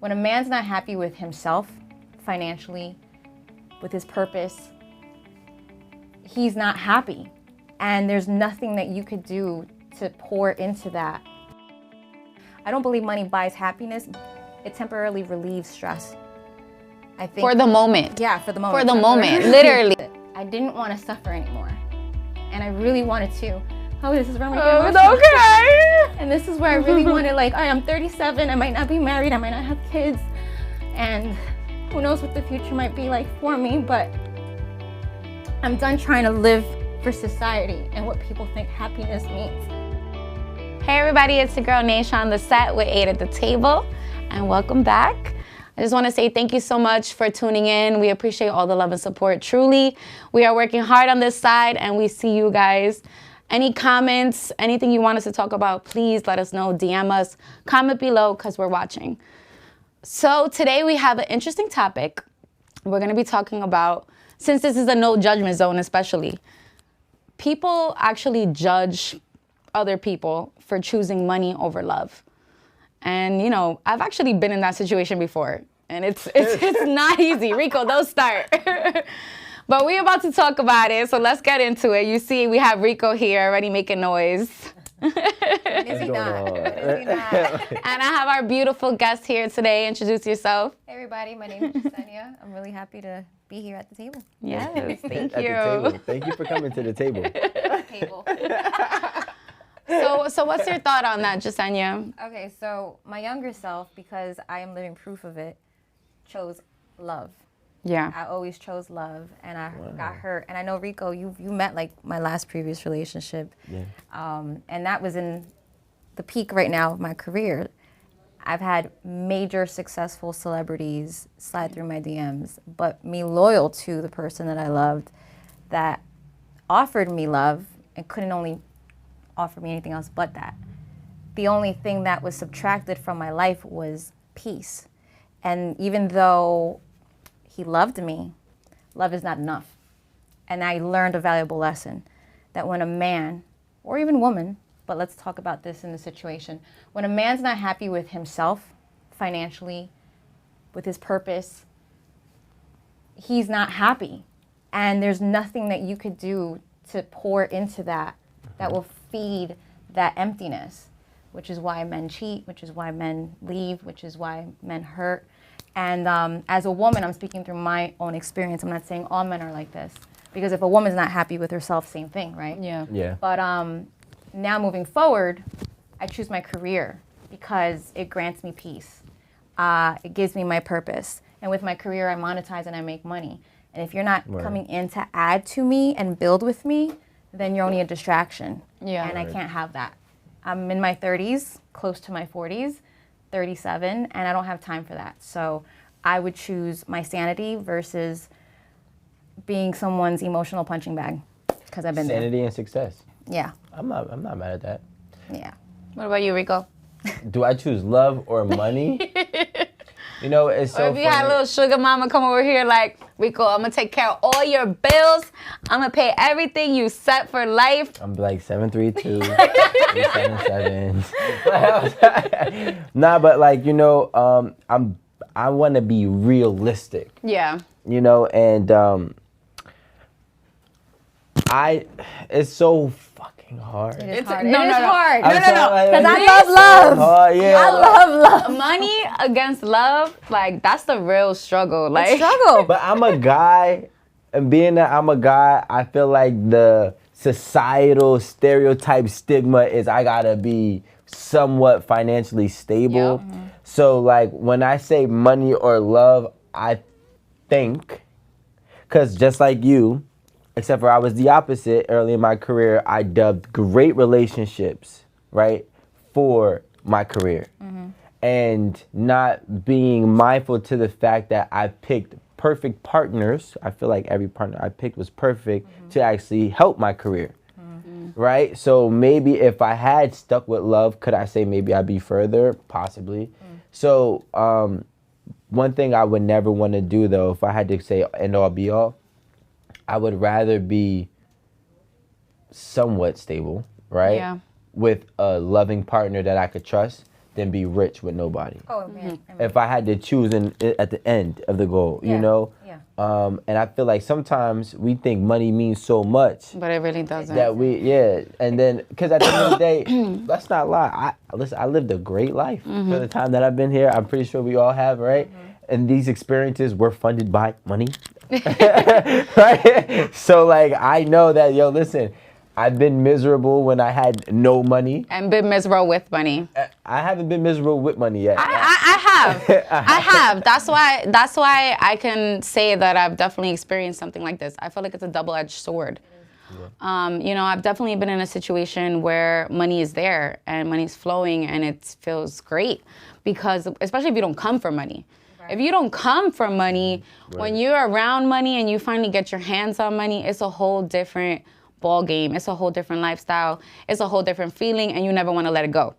When a man's not happy with himself, financially, with his purpose, he's not happy. And there's nothing that you could do to pour into that. I don't believe money buys happiness. It temporarily relieves stress. I think For the moment. Yeah, for the moment. For the moment, literally. I didn't want to suffer anymore. And I really wanted to. Oh, this is where I'm Okay. And this is where I really wanted, like, all right, I'm 37, I might not be married, I might not have kids. And who knows what the future might be like for me, but I'm done trying to live for society and what people think happiness means. Hey everybody, it's your girl Naisha on the set with 8 at the table, and welcome back. I just want to say thank you so much for tuning in. We appreciate all the love and support. Truly, we are working hard on this side, and we see you guys. Any comments, anything you want us to talk about, please let us know. DM us, comment below, because we're watching. So today we have an interesting topic. We're going to be talking about, since this is a no judgment zone especially, people actually judge other people for choosing money over love. And, you know, I've actually been in that situation before, and it's not easy. Rico, don't start. But we're about to talk about it, so let's get into it. You see, we have Rico here already making noise. Is he not? Is he not? And I have our beautiful guest here today. Introduce yourself. Hey everybody, my name is Jasenia. I'm really happy to be here at the table. Yes, thank At you. the table. Thank you for coming to the table. Table. So what's your thought on that, Jasenia? Okay, so my younger self, because I am living proof of it, chose love. Yeah. I always chose love, and I got hurt. And I know, Rico, you met like my last previous relationship. Yeah. And that was in the peak right now of my career. I've had major successful celebrities slide through my DMs, but me loyal to the person that I loved that offered me love and couldn't only offer me anything else but that. The only thing that was subtracted from my life was peace. And even though he loved me, love is not enough. And I learned a valuable lesson that when a man, or even woman, but let's talk about this in the situation, when a man's not happy with himself, financially, with his purpose, he's not happy. And there's nothing that you could do to pour into that will feed that emptiness, which is why men cheat, which is why men leave, which is why men hurt. And as a woman, I'm speaking through my own experience. I'm not saying all men are like this, because if a woman's not happy with herself, same thing, right? Yeah. Yeah. But now moving forward, I choose my career because it grants me peace. It gives me my purpose. And with my career, I monetize and I make money. And if you're not coming in to add to me and build with me, then you're only a distraction. Yeah. And I can't have that. I'm in my 30s, close to my 40s, 37, and I don't have time for that. So I would choose my sanity versus being someone's emotional punching bag, because I've been Sanity and success. there. Yeah. I'm not mad at that. Yeah. What about you, Rico? Do I choose love or money? You know, it's so Or if you had a funny. little sugar mama come over here like, Rico, I'm going to take care of all your bills. I'm going to pay everything you set for life. I'm like 732, 377. Nah, but like, you know, I want to be realistic. Yeah. You know, and it's so fucking hard. It is It's- hard. no, It no, is no. hard. No, no, no. Because I It love is love. Yeah. I love love. Money against love, like, that's the real struggle. Like, Struggle. But I'm a guy, and being that I'm a guy, I feel like the societal stereotype stigma is I gotta be somewhat financially stable. Yep. So like when I say money or love, I think, because just like you, except for I was the opposite early in my career, I dubbed great relationships, right, for my career. And not being mindful to the fact that I picked perfect partners. I feel like every partner I picked was perfect to actually help my career, right? So maybe if I had stuck with love, could I say maybe I'd be further? Possibly. So one thing I would never want to do, though, if I had to say end all be all, I would rather be somewhat stable, right? Yeah. With a loving partner that I could trust, than be rich with nobody. Oh man. If I had to choose at the end of the goal, you Yeah, know? yeah. And I feel like sometimes we think money means so much But it really doesn't. that and then, because at the end of the day, let's not lie. I lived a great life for the time that I've been here. I'm pretty sure we all have, right? And these experiences were funded by money. Right? So like, I know that, listen, I've been miserable when I had no money. And been miserable with money. I haven't been miserable with money yet. I have. I have. That's why I can say that I've definitely experienced something like this. I feel like it's a double-edged sword. I've definitely been in a situation where money is there and money's flowing and it feels great, because especially if you don't come for money. If you don't come for money, when you're around money and you finally get your hands on money, it's a whole different ball game. It's a whole different lifestyle. It's a whole different feeling, and you never want to let it go.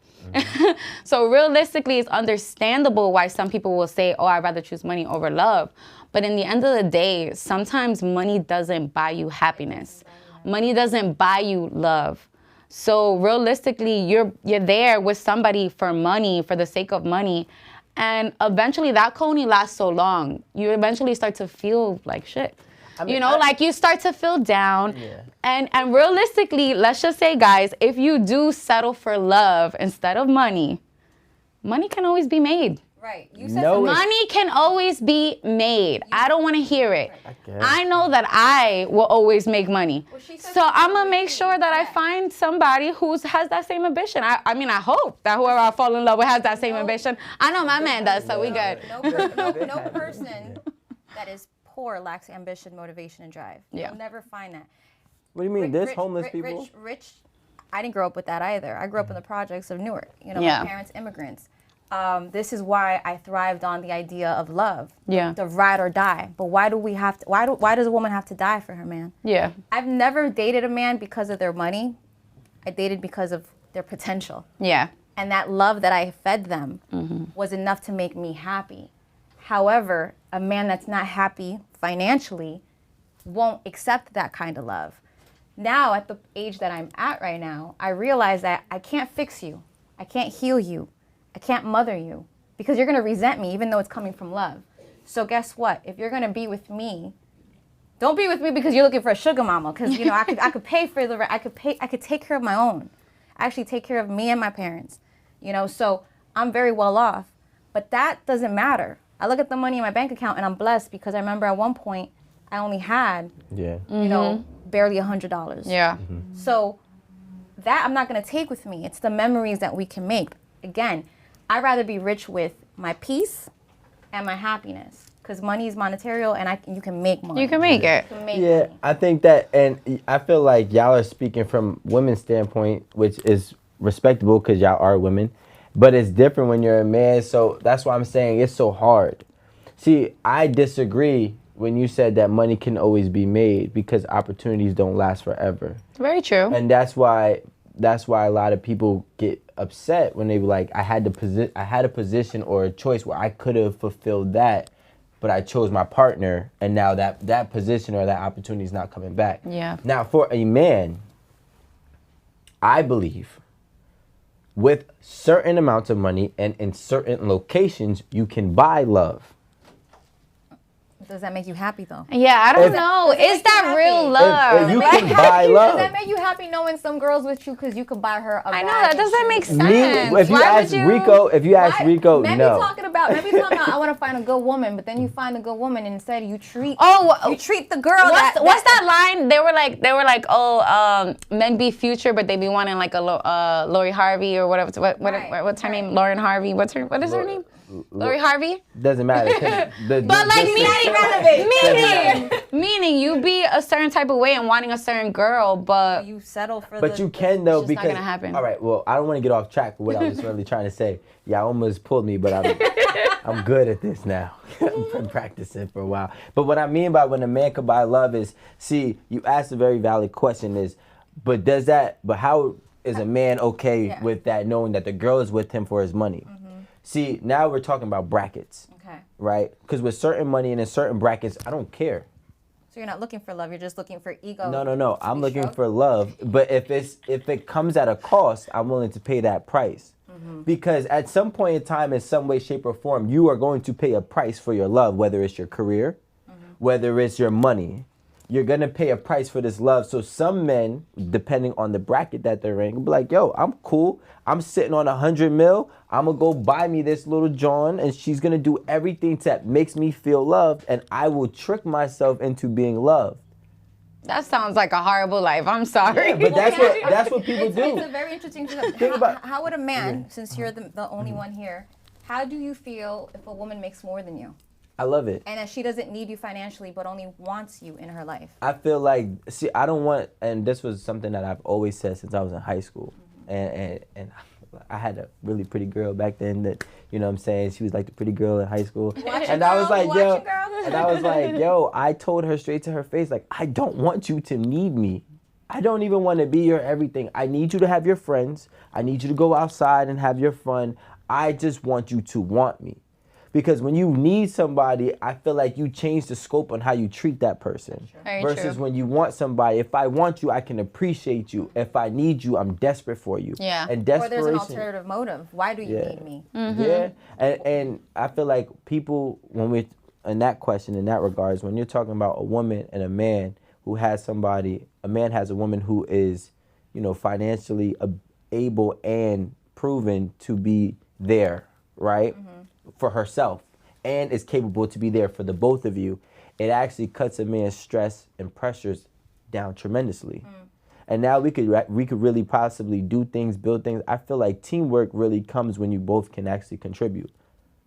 So realistically, it's understandable why some people will say, oh, I'd rather choose money over love. But in the end of the day, sometimes money doesn't buy you happiness. Money doesn't buy you love. So realistically, you're there with somebody for money, for the sake of money. And eventually that can only last so long. You eventually start to feel like shit. Like you start to feel down. Yeah. And realistically, let's just say, guys, if you do settle for love instead of money, money can always be made. Right. You said Money can always be made. I don't want to hear it. I know that I will always make money. So I'm going to make sure that I find somebody who has that same ambition. I mean, I hope that whoever I fall in love with has that same ambition. I know my man does, so we good. No person that is poor lacks ambition, motivation, and drive. Yeah. You'll never find that. What do you mean? There's homeless people? Rich. I didn't grow up with that either. I grew up in the projects of Newark. My parents immigrants. This is why I thrived on the idea of love. Yeah. The ride or die. But why do we have to? Why does a woman have to die for her man? Yeah. I've never dated a man because of their money. I dated because of their potential. Yeah. And that love that I fed them was enough to make me happy. However, a man that's not happy financially won't accept that kind of love. Now, at the age that I'm at right now, I realize that I can't fix you. I can't heal you. I can't mother you, because you're going to resent me even though it's coming from love. So guess what? If you're going to be with me, don't be with me because you're looking for a sugar mama, because I could pay for I could take care of my own. I actually take care of me and my parents. So I'm very well off. But that doesn't matter. I look at the money in my bank account and I'm blessed, because I remember at one point I only had barely $100. Yeah. So that I'm not going to take with me. It's the memories that we can make. Again, I'd rather be rich with my peace and my happiness, because money is monetary, and you can make money. You can make it. Yeah, I think that, and I feel like y'all are speaking from women's standpoint, which is respectable because y'all are women, but it's different when you're a man. So that's why I'm saying it's so hard. See, I disagree when you said that money can always be made, because opportunities don't last forever. Very true. And that's why a lot of people get upset when they be like, I had a position or a choice where I could have fulfilled that, but I chose my partner, and now that position or that opportunity is not coming back. Yeah. Now, for a man, I believe with certain amounts of money and in certain locations, you can buy love. Does that make you happy, though? Yeah, I don't know. Is that real love? If you can buy love. Does that make you happy knowing some girls with you because you could buy her a bag? I know, that doesn't make sense. If you ask Rico, Men no. be talking about, I want to find a good woman, but then you find a good woman and instead you treat the girl. What's that line? They were like, men be future, but they be wanting like a Lori Harvey or whatever. What's her name? Lauren Harvey. What is her name? Lori Harvey? Doesn't matter. But like meaning you be a certain type of way and wanting a certain girl, but you settle for. But you can though, it's because not gonna happen. All right, well, I don't want to get off track with what I was really trying to say. Yeah, almost pulled me, but I'm good at this now. I've been practicing for a while. But what I mean by when a man could buy love is, see, you asked a very valid question but how is a man okay with that, knowing that the girl is with him for his money? See, now we're talking about brackets, right? Because with certain money and in certain brackets, I don't care. So you're not looking for love, you're just looking for ego. No. I'm looking for love. But if it comes at a cost, I'm willing to pay that price. Because at some point in time, in some way, shape, or form, you are going to pay a price for your love, whether it's your career, whether it's your money. You're going to pay a price for this love. So some men, depending on the bracket that they're in, will be like, yo, I'm cool. I'm sitting on 100 mil. I'm going to go buy me this little John, and she's going to do everything that makes me feel loved, and I will trick myself into being loved. That sounds like a horrible life. I'm sorry. Yeah, but that's what people do. It's a very interesting thing. Think about- How would a man, since you're the only one here, how do you feel if a woman makes more than you? I love it. And that she doesn't need you financially, but only wants you in her life. I feel like, see, I don't want, and this was something that I've always said since I was in high school. And I had a really pretty girl back then that, you know what I'm saying, she was like the pretty girl in high school. And I was like, yo, and I was like, yo, I told her straight to her face, like, I don't want you to need me. I don't even want to be your everything. I need you to have your friends. I need you to go outside and have your fun. I just want you to want me. Because when you need somebody, I feel like you change the scope on how you treat that person. Very Versus true. when you want somebody, if I want you, I can appreciate you. If I need you, I'm desperate for you. Yeah. And Or desperation. there's an alternative motive. Why do you need me? Yeah. And I feel like people, when we're in that question, in that regards, when you're talking about a woman and a man who has somebody, a man has a woman who is, you know, financially able and proven to be there, right? For herself, and is capable to be there for the both of you, it actually cuts a man's stress and pressures down tremendously. And now we could really possibly do things, build things. I feel like teamwork really comes when you both can actually contribute,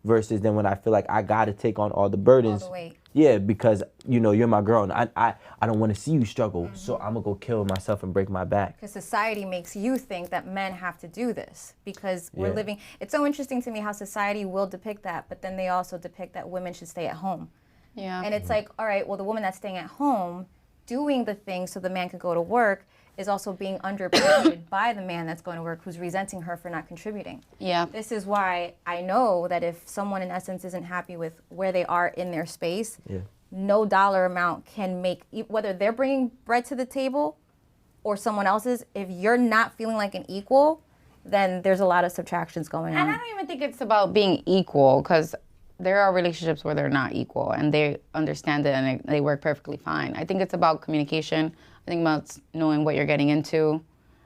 versus then when I feel like I got to take on all the burdens. All the weight. Yeah, because you know you're my girl, and I don't want to see you struggle, so I'm gonna go kill myself and break my back. Because society makes you think that men have to do this because we're Yeah. living. It's so interesting to me how society will depict that, but then they also depict that women should stay at home. Yeah. And it's like, all right, well, the woman that's staying at home doing the things so the man could go to work is also being underpaid by the man that's going to work who's resenting her for not contributing. Yeah. This is why I know that if someone in essence isn't happy with where they are in their space, Yeah. no dollar amount can make, whether they're bringing bread to the table or someone else's, if you're not feeling like an equal, then there's a lot of subtractions going And I on. don't even think it's about being equal, because there are relationships where they're not equal and they understand it and they work perfectly fine. I think it's about communication. I think about knowing what you're getting into,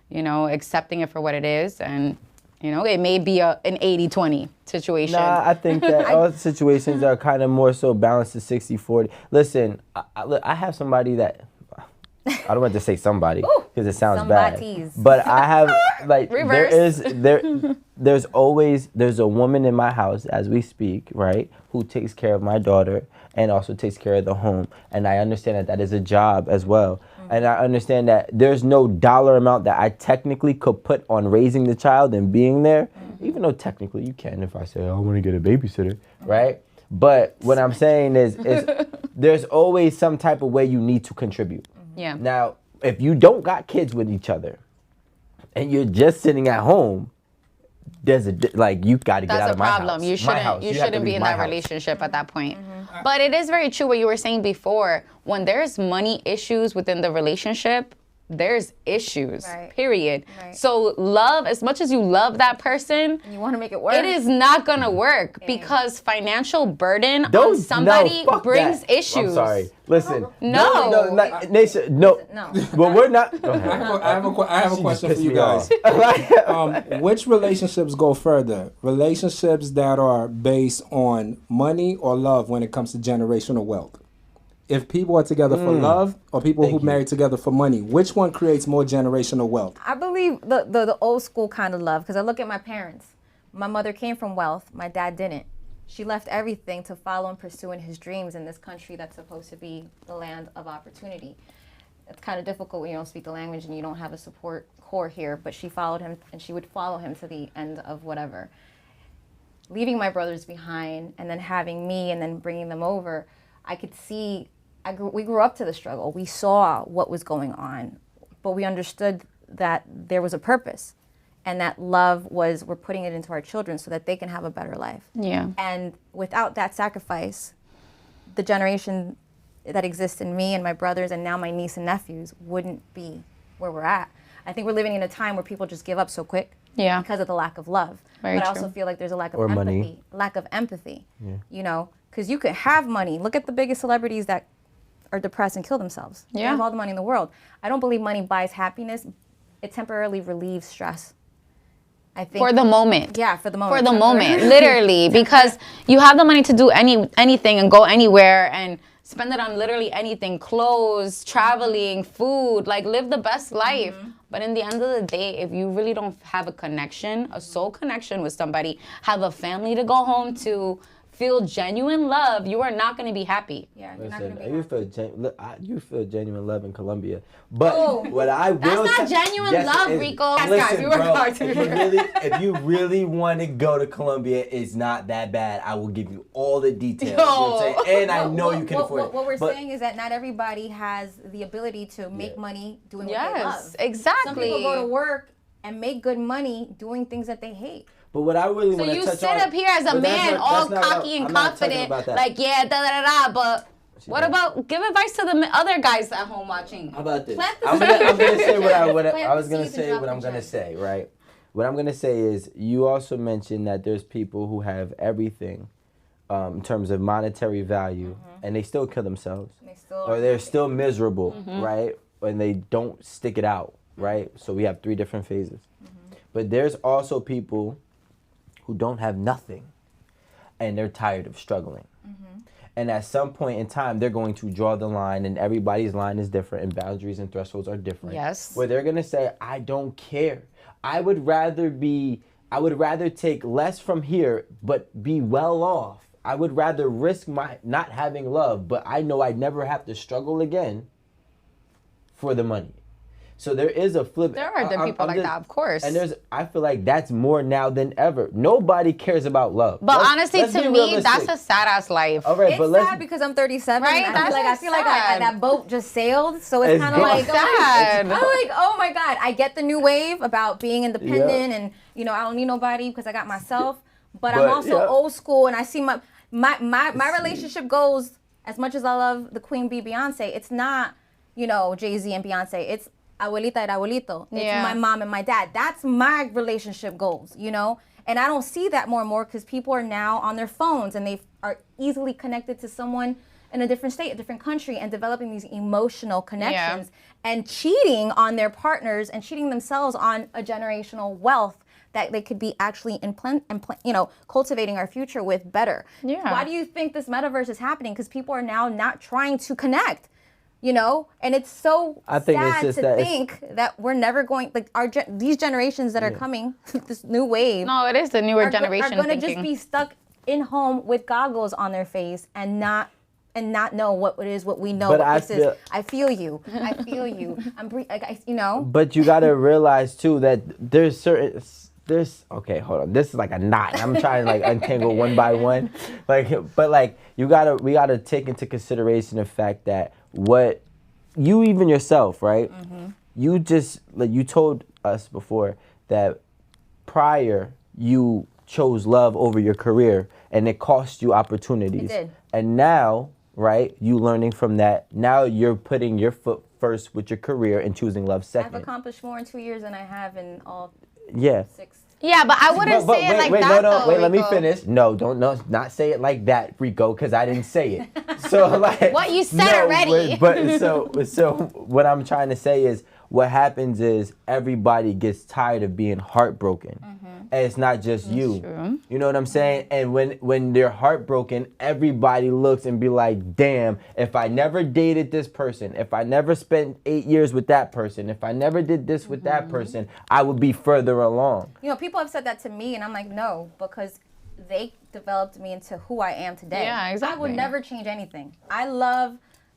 you know, accepting it for what it is. And, you know, it may be an 80-20 situation. Nah, I think that all situations are kind of more so balanced to 60-40. Listen, I have somebody that, I don't want to say somebody because it sounds Somebody's. bad. But I have, like, Reverse. there's a woman in my house as we speak, right, who takes care of my daughter and also takes care of the home. And I understand that that is a job as well. And I understand that there's no dollar amount that I technically could put on raising the child and being there, even though technically you can if I say, I want to get a babysitter, right? But what I'm saying is there's always some type of way you need to contribute. Yeah. Now, if you don't got kids with each other and you're just sitting at home, there's like you got to get That's out a of my problem. house. You My shouldn't. house. You have to shouldn't be leave in my that house. relationship at that point. But it is very true what you were saying before. When there's money issues within the relationship, there's issues. Right. Period. Right. So love, as much as you love that person, You want to make it work. it is not gonna work because financial burden on Don't somebody no, fuck brings that. issues. I'm sorry. Listen. No. Nation, no. No. Well, we're not. Go ahead. I have a question for pissed you me guys. off. Which relationships go further? Relationships that are based on money or love when it comes to generational wealth? If people are together for love or people who marry together for money, which one creates more generational wealth? I believe the old school kind of love, because I look at my parents. My mother came from wealth. My dad didn't. She left everything to follow and pursue his dreams in this country that's supposed to be the land of opportunity. It's kind of difficult when you don't speak the language and you don't have a support core here, but she followed him and she would follow him to the end of whatever. Leaving my brothers behind and then having me and then bringing them over, I could see, we grew up to the struggle. We saw what was going on, but we understood that there was a purpose and that love was, we're putting it into our children so that they can have a better life. Yeah. And without that sacrifice, the generation that exists in me and my brothers and now my niece and nephews wouldn't be where we're at. I think we're living in a time where people just give up so quick. Yeah. because of the lack of love. Very but I true. also feel like there's a lack of Or empathy. money. Lack of empathy. You know, because you could have money. Look at the biggest celebrities that are depressed and kill themselves. They Yeah. have all the money in the world. I don't believe money buys happiness. It temporarily relieves stress. I think For the moment. Yeah, for the moment. For the moment, Temporary. literally, because you have the money to do anything and go anywhere and spend it on literally anything, clothes, traveling, food, like live the best life. But in the end of the day, if you really don't have a connection, a soul connection with somebody, have a family to go home to, feel genuine love, you are not going to be happy. Yeah, you're not Listen, gonna be happy. you feel genuine love in Colombia, but Oh, what I will That's not say- genuine yes, love, it is. Rico. Yes, guys, Listen, we work bro, hard to if you really want to go to Colombia, it's not that bad. I will give you all the details. You know what I'm saying? And I know you can afford it. What we're But- saying is that not everybody has the ability to make money doing what they love. Yes, exactly. Some people go to work and make good money doing things that they hate. But what I really So want to you touch sit on, up here as a but that's man, not- all that's not what cocky and I'm not talking confident, about that. like, yeah, da da da da, but what does. about, give advice to the other guys at home watching? How about this? Plant the I'm gonna say what I Plant was the gonna seeds and say. drop What the I'm gonna gems. say, right? What I'm gonna say is, you also mentioned that there's people who have everything, in terms of monetary value, and they still kill themselves, They still or are they're still miserable, right? And they don't stick it out, right? So we have 3 different phases. But there's also people who don't have nothing, and they're tired of struggling. And at some point in time, they're going to draw the line, and everybody's line is different, and boundaries and thresholds are different. Yes. Where they're gonna say, I don't care. I would rather take less from here, but be well off. I would rather risk my not having love, but I know I'd never have to struggle again for the money. So there is a flip. There are the people like that, of course. And I feel like that's more now than ever. Nobody cares about love. But honestly, let's to be me, realistic. that's a sad ass life. All right, It's but let's sad because I'm 37. Right? And That's I feel like sad. that boat just sailed. So it's It's kind of like sad. I'm like, oh my God. I get the new wave about being independent and I don't need nobody because I got myself. But I'm But, also yeah. old school, and I see my relationship goes as much as I love the Queen Bee Beyonce. It's not Jay-Z and Beyonce. It's abuelita and abuelito. It's Yeah. my mom and my dad. That's my relationship goals, And I don't see that more and more because people are now on their phones and they are easily connected to someone in a different state, a different country, and developing these emotional connections and cheating on their partners and cheating themselves on a generational wealth that they could be actually cultivating our future with better. Yeah. Why do you think this metaverse is happening? Because people are now not trying to connect. And it's so I think it's sad just to that it's- think that we're never going, like these generations that are coming, this new wave, No, it is the newer are generation going to thinking. just be stuck in home with goggles on their face and not know what it is, what we know. But what I this feel- is. I feel you. I feel you. But you gotta realize too that there's okay, hold on. This is like a knot. I'm trying to like untangle one by one. But we gotta take into consideration the fact that what you even yourself, right? You just you told us before that prior you chose love over your career and it cost you opportunities. It did. And now, right, you learning from that, now you're putting your foot first with your career and choosing love I've second. accomplished more in 2 years than I have in all Yeah. 6. Yeah, but I wouldn't say it like that, though, wait, let me Rico. finish. No, not say it like that, Rico, because I didn't say it. So What you said already. But so what I'm trying to say is what happens is everybody gets tired of being heartbroken. And it's not just you. true. You know what I'm saying? And when they're heartbroken, everybody looks and be like, damn, if I never dated this person, if I never spent 8 years with that person, if I never did this with that person, I would be further along. People have said that to me, and I'm like, no, because they developed me into who I am today. Yeah, I exactly. would never change anything.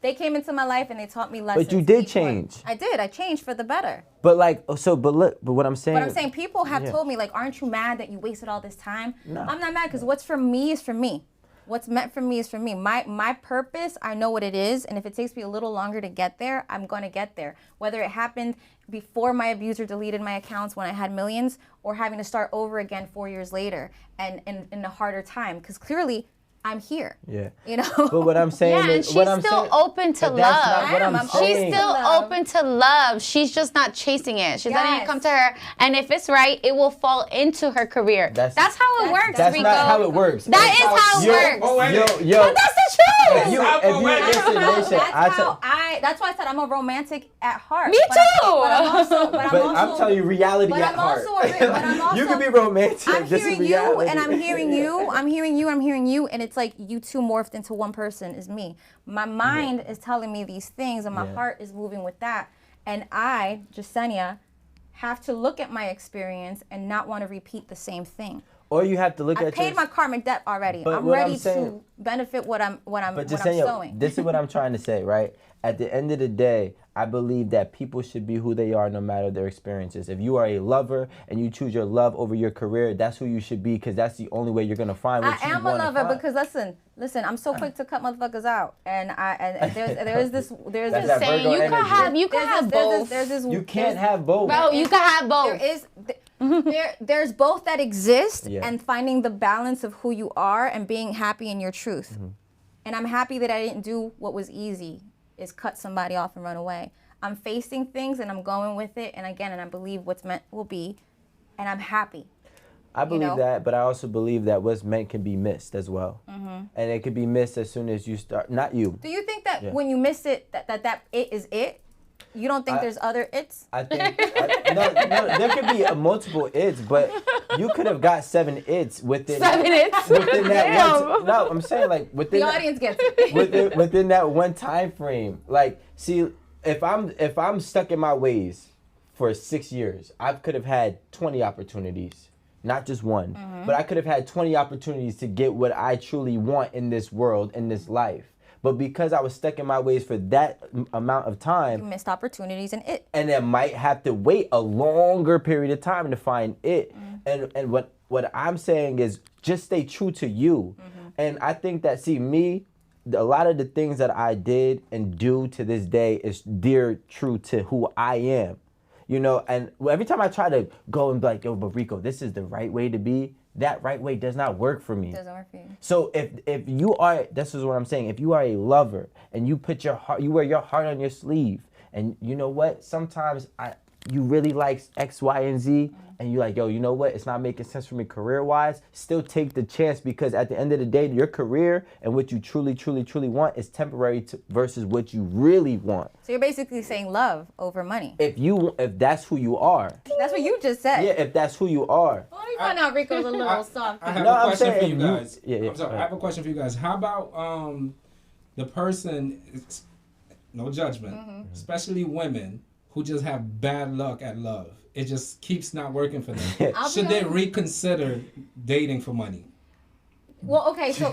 They came into my life and they taught me lessons. But you did each one. change. I did. I changed for the better. But what I'm saying. But I'm saying people have Yeah. told me, aren't you mad that you wasted all this time? No. I'm not mad because what's for me is for me. What's meant for me is for me. My purpose, I know what it is. And if it takes me a little longer to get there, I'm going to get there. Whether it happened before my abuser deleted my accounts when I had millions or having to start over again 4 years later and in a harder time. Because clearly, I'm here. Yeah. You know. But what I'm saying Yeah, and is, she's what I'm still saying, open to but that's love. not what I'm I'm saying. She's still Love. open to love. She's just not chasing it. She's letting it Yes. come to her. And if it's right, it will fall into her career. That's how it works, That's Rico. not how it works. That is how it works. Poetic. Yo, But that's the truth. if you listen, That's why I said I'm a romantic at heart. Me But too. I'm telling you, reality but at I'm heart. also a- but I'm also- You can be romantic. I'm This is hearing you, reality. and I'm hearing you. I'm hearing you. I'm hearing you, and it's like you two morphed into one person. Is me. My mind is telling me these things, and my heart is moving with that. And I, Jasenia, have to look at my experience and not want to repeat the same thing. Or you have to look I at paid my karmic debt already. But I'm what I'm ready saying- to benefit what I'm But Jasenia, sowing. this is what I'm trying to say, right? At the end of the day, I believe that people should be who they are no matter their experiences. If you are a lover and you choose your love over your career, that's who you should be, because that's the only way you're gonna find what I you am a wanna lover find. because listen, I'm so quick to cut motherfuckers out, and there's this That's that Saying Virgo you can energy. have both. There's this You can't have both. Bro, you can have both. There's both that exist, Yeah. and finding the balance of who you are and being happy in your truth. And I'm happy that I didn't do what was easy, is cut somebody off and run away. I'm facing things and I'm going with it, and I believe what's meant will be, and I'm happy. I believe know? that, but I also believe that what's meant can be missed as well. And it could be missed as soon as you start, not you. Do you think that Yeah. when you miss it, that it is it? You don't think there's other it's? I think, no, there could be multiple it's, but you could have got 7 it's within 7 it's. within that Damn. one. No, I'm saying like within The that- audience gets it. within that one time frame. Like, see, if I'm stuck in my ways for 6 years, I could have had 20 opportunities, not just one, but I could have had 20 opportunities to get what I truly want in this world, in this life. But because I was stuck in my ways for that amount of time, Missed opportunities and it. and then might have to wait a longer period of time to find it. And what I'm saying is just stay true to you. And I think that, see, me, a lot of the things that I did and do to this day is dear true to who I am. You know, and every time I try to go and be like, yo, but Rico, this is the right way to be, that right way does not work for me. Doesn't work for you. So if you are, this is what I'm saying, if you are a lover and you put your heart, you wear your heart on your sleeve, and you know what, sometimes you really like X, Y, and Z, and you're like, yo, you know what, it's not making sense for me career-wise, still take the chance, because at the end of the day, your career and what you truly, truly, truly want is temporary versus what you really want. So you're basically saying love over money. If that's who you are. That's what you just said. Yeah, if that's who you are. Let me find out Rico's a little soft. I have No, a I'm question for saying you you- guys. yeah, I'm sorry. go I have a question for you guys. How about the person, no judgment, especially women who just have bad luck at love. It just keeps not working for them. Should they reconsider dating for money? Well, okay, so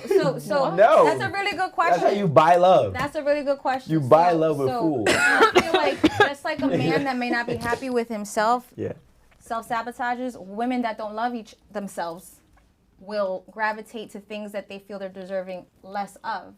No. that's a really good question. That's how you buy love. That's a really good question. You buy love with fools. I feel like just like a man that may not be happy with himself, Yeah. self-sabotages, women that don't love themselves will gravitate to things that they feel they're deserving less of.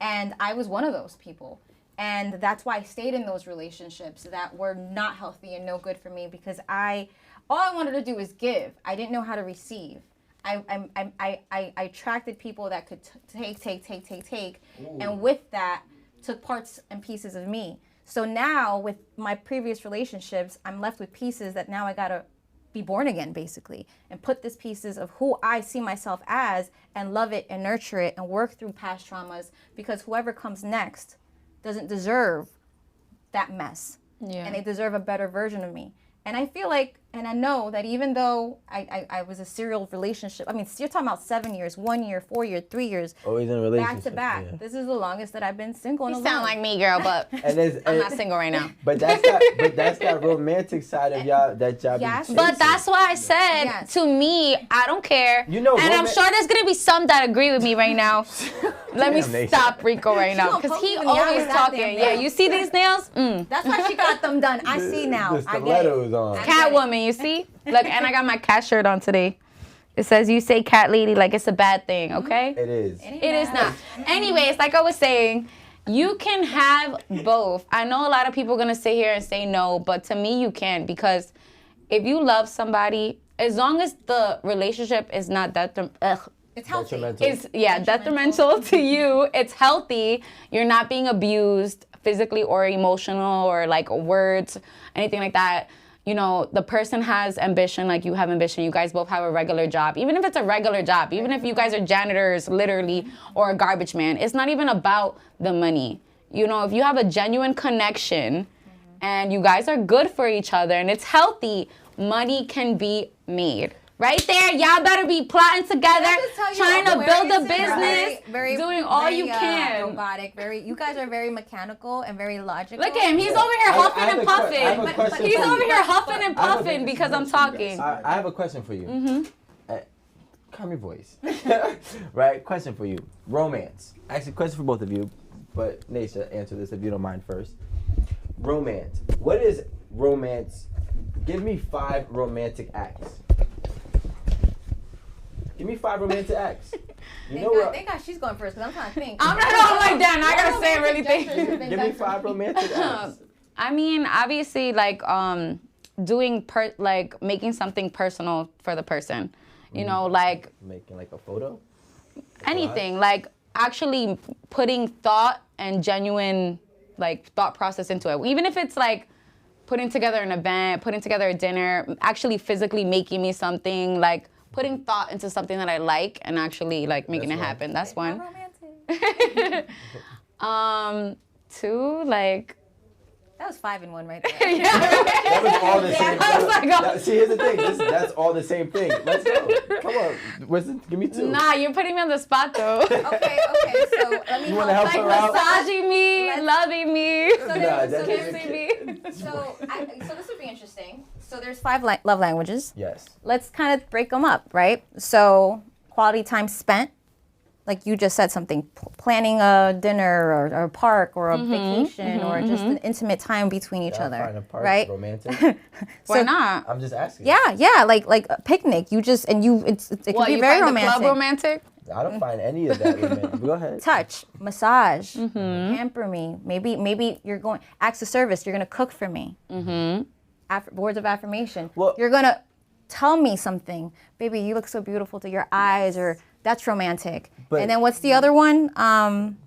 And I was one of those people. And that's why I stayed in those relationships that were not healthy and no good for me, because all I wanted to do was give. I didn't know how to receive. I attracted people that could take, and with that, took parts and pieces of me. So now, with my previous relationships, I'm left with pieces that now I gotta be born again, basically, and put these pieces of who I see myself as, and love it and nurture it and work through past traumas, because whoever comes next doesn't deserve that mess. Yeah. And they deserve a better version of me. And I feel like, and I know that even though I was a serial relationship, I mean, you're talking about 7 years, 1 year, 4 years, 3 years, Always in a relationship. back to back. Yeah. This is the longest that I've been single and You alone. sound like me, girl, but I'm not single right now. But that's that romantic side of y'all that y'all Yes. be But chasing. that's why I said, Yes. to me, I don't care. You know, and I'm sure there's going to be some that agree with me right now. Let me Damn, Nation. stop Rico right now, gonna because poke he you in the eye always with that talking. damn Yeah, nail. you see these nails? That's why she got them done. I see now. The I get it. stilettos on. Catwoman, you see? Look, and I got my cat shirt on today. It says, you say cat lady like it's a bad thing, okay? It is. It is not. Anyways, like I was saying, you can have both. I know a lot of people are going to sit here and say no, but to me, you can, because if you love somebody, as long as the relationship is not It's healthy. Detrimental. It's detrimental to you. It's healthy. You're not being abused physically or emotional or like words, anything like that. You know, the person has ambition like you have ambition. You guys both have a regular job. Even if it's a regular job, even if you guys are janitors literally or a garbage man, it's not even about the money. You know, if you have a genuine connection and you guys are good for each other and it's healthy, money can be made. Right there, y'all better be plotting together, trying to build a business, doing all you can. Robotic, you guys are very mechanical and very logical. Look at him, he's over here huffing and puffing. He's over here huffing and I have a puffing because I'm talking. I have a question for you. Calm your voice. Right? Question for you. Romance. Actually, question for both of you, but Naisha, answer this if you don't mind first. Romance. What is romance? Give me 5 romantic acts. Give me 5 romantic acts. Thank God she's going first because I'm trying to think. I'm not going like that. And I gotta say really think. Give me 5 romantic acts. I mean, obviously, like doing making something personal for the person. You know, like making like a photo. Anything like actually putting thought and genuine like thought process into it. Even if it's like putting together an event, putting together a dinner, actually physically making me something like. Putting thought into something that I like and actually like making it happen. That's one. Romantic. 2, like. That was 5 in 1 right there. That was all the same. I was like, See, here's the thing. That's all the same thing. Let's go. Come on. Give me 2. Nah, you're putting me on the spot though. Okay. So let me You wanna help Like her out? massaging me, loving me, kissing me. So this would be interesting. So there's 5 love languages. Yes. Let's kind of break them up, right? So quality time spent, like you just said something, planning a dinner or a park or a vacation or just an intimate time between each other, Find a park right? romantic. Why not? I'm just asking. Yeah, like a picnic. It can be very find romantic. the club romantic? I don't find any of that romantic. Go ahead. Touch, massage, pamper me. Maybe you're going acts of service. You're gonna cook for me. Words of affirmation. Well- You're gonna tell me something, baby. You look so beautiful to your eyes, or that's romantic. But- and then what's the other one?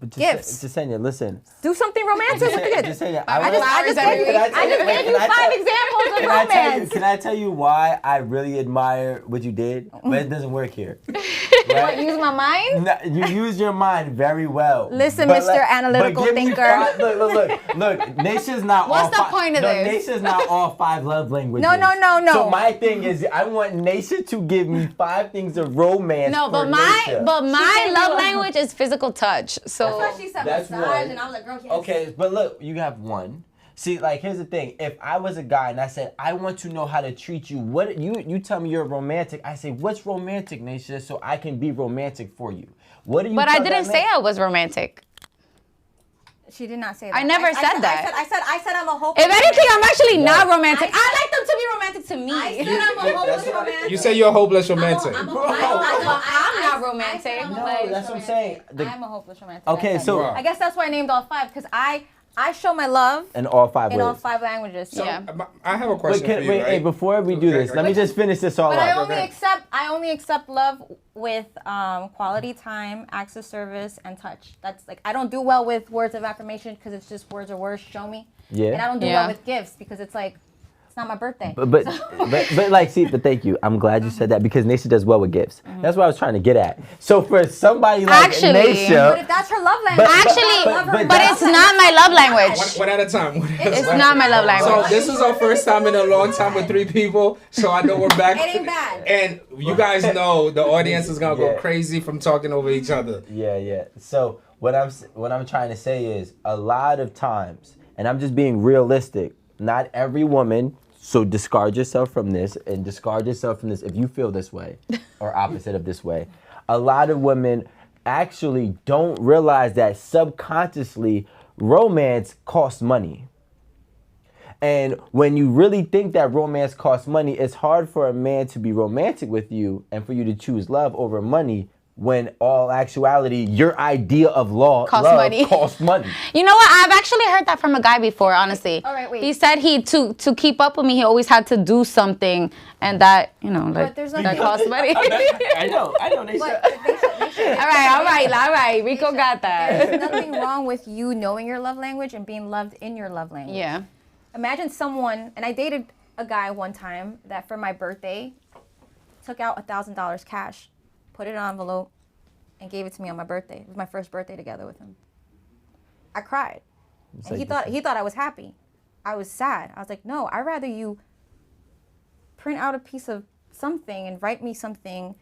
Gifts. Jasenia, listen. Do something romantic with the gifts. Jasenia, I just gave you 5 examples of romance. Can I tell you why I really admire what you did? But it doesn't work here. What, use my mind? No, you use your mind very well. Listen, But Mr. Analytical but give me thinker. Look. Naisha's not What's all the point of this? Naisha's not all 5 love languages. No. So my thing is, I want Naisha to give me 5 things of romance. No, for but Naisha. my love language is physical touch. So That's why she said That's massage, one. and I was like, girl, yes. Okay, but look, you have 1. See, like, here's the thing. If I was a guy and I said, I want to know how to treat you, what you tell me you're romantic, I say, what's romantic, Naisha, so I can be romantic for you. What do you But tell I didn't that say man? I was romantic. She did not say that. I never said that. I said I'm a hopeless. If anything, I'm actually not Yeah. romantic. I like them to be romantic to me. I said I'm a hopeless romantic. You say you're a hopeless romantic. I'm not romantic. No, that's what I'm saying. I'm a hopeless romantic. Okay, so Wow. I guess that's why I named all 5 because I show my love in all 5 in ways. all 5 languages. So. Yeah. I have a question for you, Wait, right? hey, before we do this, let me just finish this all But I up. only accept love with quality time, acts of service, and touch. That's like I don't do well with words of affirmation because it's just words or words. Show me. Yeah. And I don't do Yeah. well with gifts because it's like it's not my birthday. But like, see, but thank you. I'm glad you said that because Naisha does well with gifts. That's what I was trying to get at. So for somebody like Actually- But Naisha, if that's her love language, But it's not my love language. One at a time. It's not my love So language. this is our first time in a long time with 3 people, so I know we're back. It ain't bad. And you guys know the audience is gonna go Yeah. crazy from talking over each other. yeah. So what I'm trying to say is a lot of times, and I'm just being realistic. Not every woman. So discard yourself from this and discard yourself from this if you feel this way or opposite of this way. A lot of women actually don't realize that subconsciously romance costs money. And when you really think that romance costs money, it's hard for a man to be romantic with you and for you to choose love over money when all actuality, your idea of love money. costs money. You know what? I've actually heard that from a guy before, honestly. All right, wait. He said to keep up with me, he always had to do something, and that, there's that nothing- costs money. I know. They But said. they should- All right. Rico got that. There's nothing wrong with you knowing your love language and being loved in your love language. Yeah. Imagine someone, and I dated a guy one time that for my birthday took out $1,000 cash, put it in an envelope, and gave it to me on my birthday. It was my first birthday together with him. I cried. And he thought I was happy. I was sad. I was like, no, I'd rather you print out a piece of something and write me something,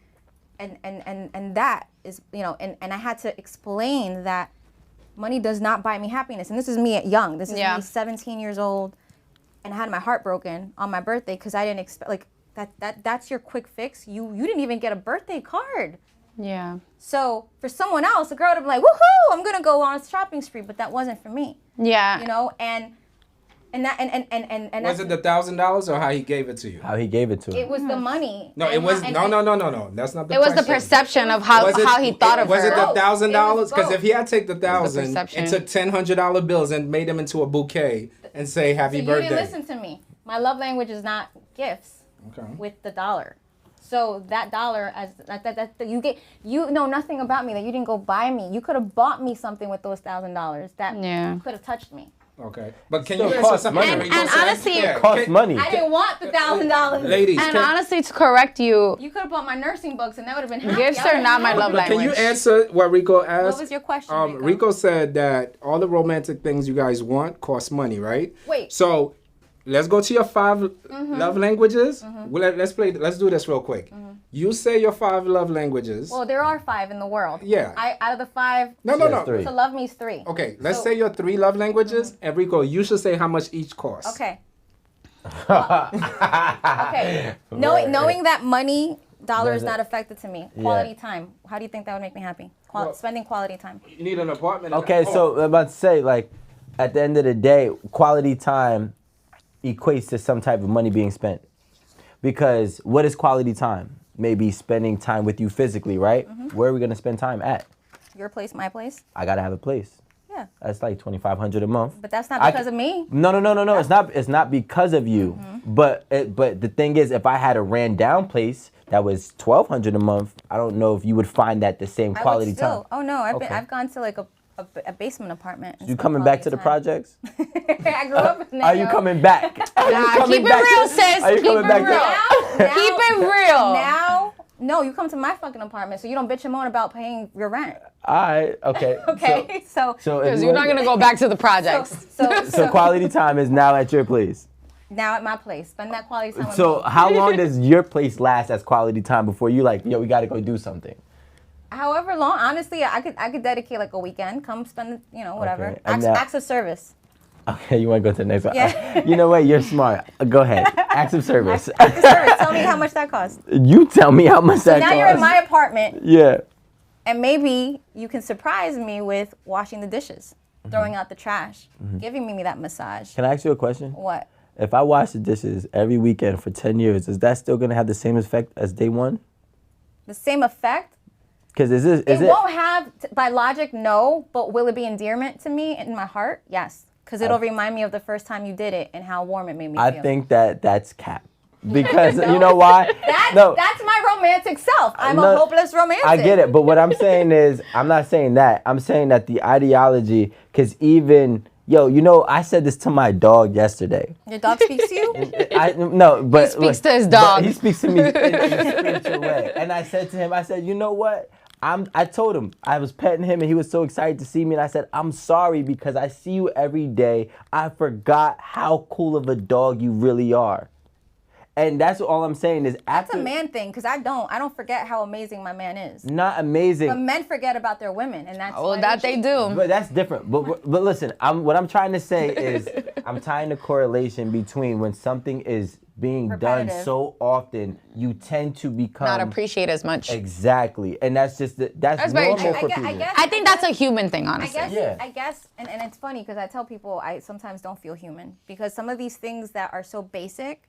and that is, and I had to explain that money does not buy me happiness. And this is me at young. This is me 17 years old, and I had my heart broken on my birthday because I didn't expect, that's your quick fix. You didn't even get a birthday card. Yeah. So for someone else, a girl would be like, woohoo, I'm gonna go on a shopping spree, but that wasn't for me. Yeah. And Was it the $1,000 or how he gave it to you? How he gave it to him. it was the money. No, it was no. That's not the It was the question. perception of how he thought of her. Was it the $1,000? Because both. if he had take the $1,000 perception. and took $100 bills and made them into a bouquet and say happy So birthday. you didn't listen to me. My love language is not gifts Okay. with the dollar. So that dollar, as that you know nothing about me, that you didn't go buy me. You could have bought me something with those $1,000 that could have touched me. Okay. But can Still you answer costs something? money. And honestly, It costs money. I didn't want the $1,000. Ladies, And honestly, to correct you, You could have bought my nursing books, and that would have been happy. gifts I would've are not been my happy. love can you language. answer what Rico asked? What was your question, Rico? Rico said that all the romantic things you guys want cost money, right? Wait. So let's go to your 5 love languages. Well, let's do this real quick. You say your 5 love languages. Well, there are 5 in the world. Yeah. Out of the 5, no. Yes, 3. to love me is 3. Okay, let's So- say your 3 love languages, and Rico, you should say how much each costs. Okay. Okay. Knowing that money, dollar is not affected to me. Quality time. How do you think that would make me happy? Spending quality time. You need an apartment. Okay, so I'm about to say, at the end of the day, quality time equates to some type of money being spent. Because what is quality time? Maybe spending time with you physically, right? Where are we gonna spend time at? Your place, my place. I gotta have a place. Yeah. That's like $2,500 a month. But that's not because of me. No. It's not because of you. But the thing is, if I had a ran down place that was $1,200 a month, I don't know if you would find that the same quality I would still, time. Oh no, Okay. I've gone to like a basement apartment. and You spent coming back to the quality time. projects? I grew up in that. Are you coming back? Are you Nah, coming keep it back real, to- sis. Are you Keep coming it back real. to? Keep it real. Now, no, you come to my fucking apartment, so you don't bitch and moan about paying your rent. All right. Okay. Okay, so So if Because you you're want- not gonna go back to the projects. So quality time is now at your place. now at my place, spend that quality time with So me. how long does your place last as quality time before you we gotta go do something? However long, honestly, I could dedicate like a weekend. Come spend, whatever. Okay, and now- Acts of service. Okay, you want to go to the next one? Yeah. You know what? You're smart. Go ahead. Acts of service. Acts of service. Tell me how much that costs. You tell me how much that Now costs. you're in my apartment, Yeah. and maybe you can surprise me with washing the dishes, throwing out the trash, giving me that massage. Can I ask you a question? What? If I wash the dishes every weekend for 10 years, is that still going to have the same effect as day one? The same effect? Because is It it? won't have, by logic, no, but will it be endearment to me in my heart? Yes. Because it'll remind me of the first time you did it and how warm it made me I feel. think that's cap. Because you know why? That's my romantic self. I'm a hopeless romantic. I get it, but what I'm saying is, I'm not saying that. I'm saying that the ideology, because even, I said this to my dog yesterday. Your dog speaks to you? But He speaks to his dog. But he speaks to me in a spiritual way. And I said to him, you know what? I told him, I was petting him and he was so excited to see me. And I said, I'm sorry because I see you every day. I forgot how cool of a dog you really are. And that's all I'm saying is That's a man thing, because I don't forget how amazing my man is. not amazing. But men forget about their women, and that's Well, why that they cheat. do. But that's different. But listen, what I'm trying to say is I'm tying the correlation between when something is being done Repetitive. so often, you tend to become Not appreciate as much. Exactly, and that's just that's very normal true. for people. I think that's a human thing, I honestly. guess, Yeah. and it's funny because I tell people I sometimes don't feel human because some of these things that are so basic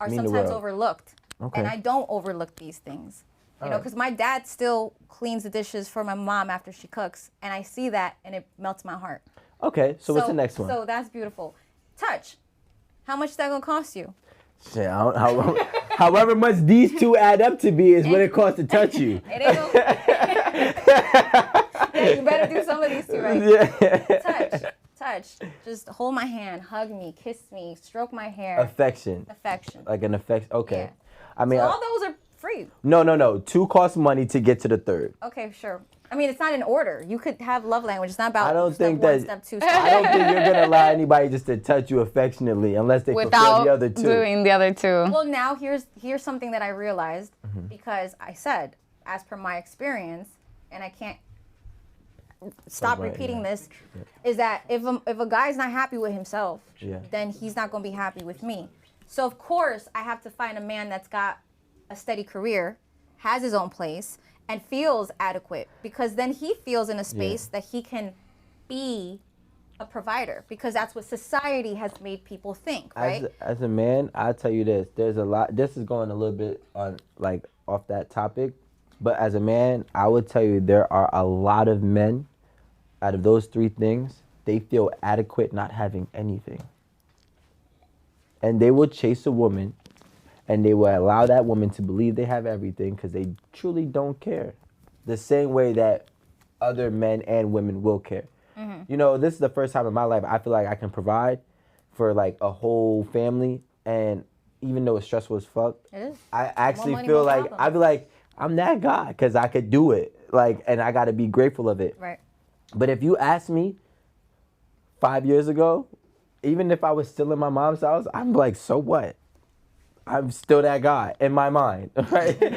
are Mean the sometimes world. overlooked. Okay. And I don't overlook these things. You know, because my dad still cleans the dishes for my mom after she cooks, and I see that, and it melts my heart. Okay, so what's the next one? So that's beautiful. Touch. How much is that gonna cost you? Shit, however much these two add up to be is what it costs to touch you. It ain't yeah, you better do some of these two right. Yeah. Touch. Just hold my hand, hug me, kiss me, stroke my hair. Affection. Like an affection. Okay. Yeah. I mean, so all those are free. No. Two cost money to get to the third. Okay, sure. I mean, it's not in order. You could have love language. It's not about I don't step think one, that. step two. I don't think you're gonna allow anybody just to touch you affectionately unless they fulfill the other two. Without doing the other two. Well, now here's something that I realized because I said, as per my experience, and I can't stop repeating this, is that if a guy's not happy with himself, then he's not gonna be happy with me. So of course I have to find a man that's got a steady career, has his own place, and feels adequate, because then he feels in a space that he can be a provider, because that's what society has made people think, right? As a man, I'll tell you this. There's a lot. This is going a little bit on off that topic, but as a man, I would tell you there are a lot of men. Out of those three things, they feel adequate not having anything, and they will chase a woman. And they will allow that woman to believe they have everything because they truly don't care. The same way that other men and women will care. Mm-hmm. You know, this is the first time in my life I feel like I can provide for like a whole family. And even though it's stressful as fuck, I actually feel like, I feel like I'm that guy because I could do it. Like, and I got to be grateful of it. Right. But if you asked me 5 years ago, even if I was still in my mom's house, I'm like, so what? I'm still that guy in my mind, right? so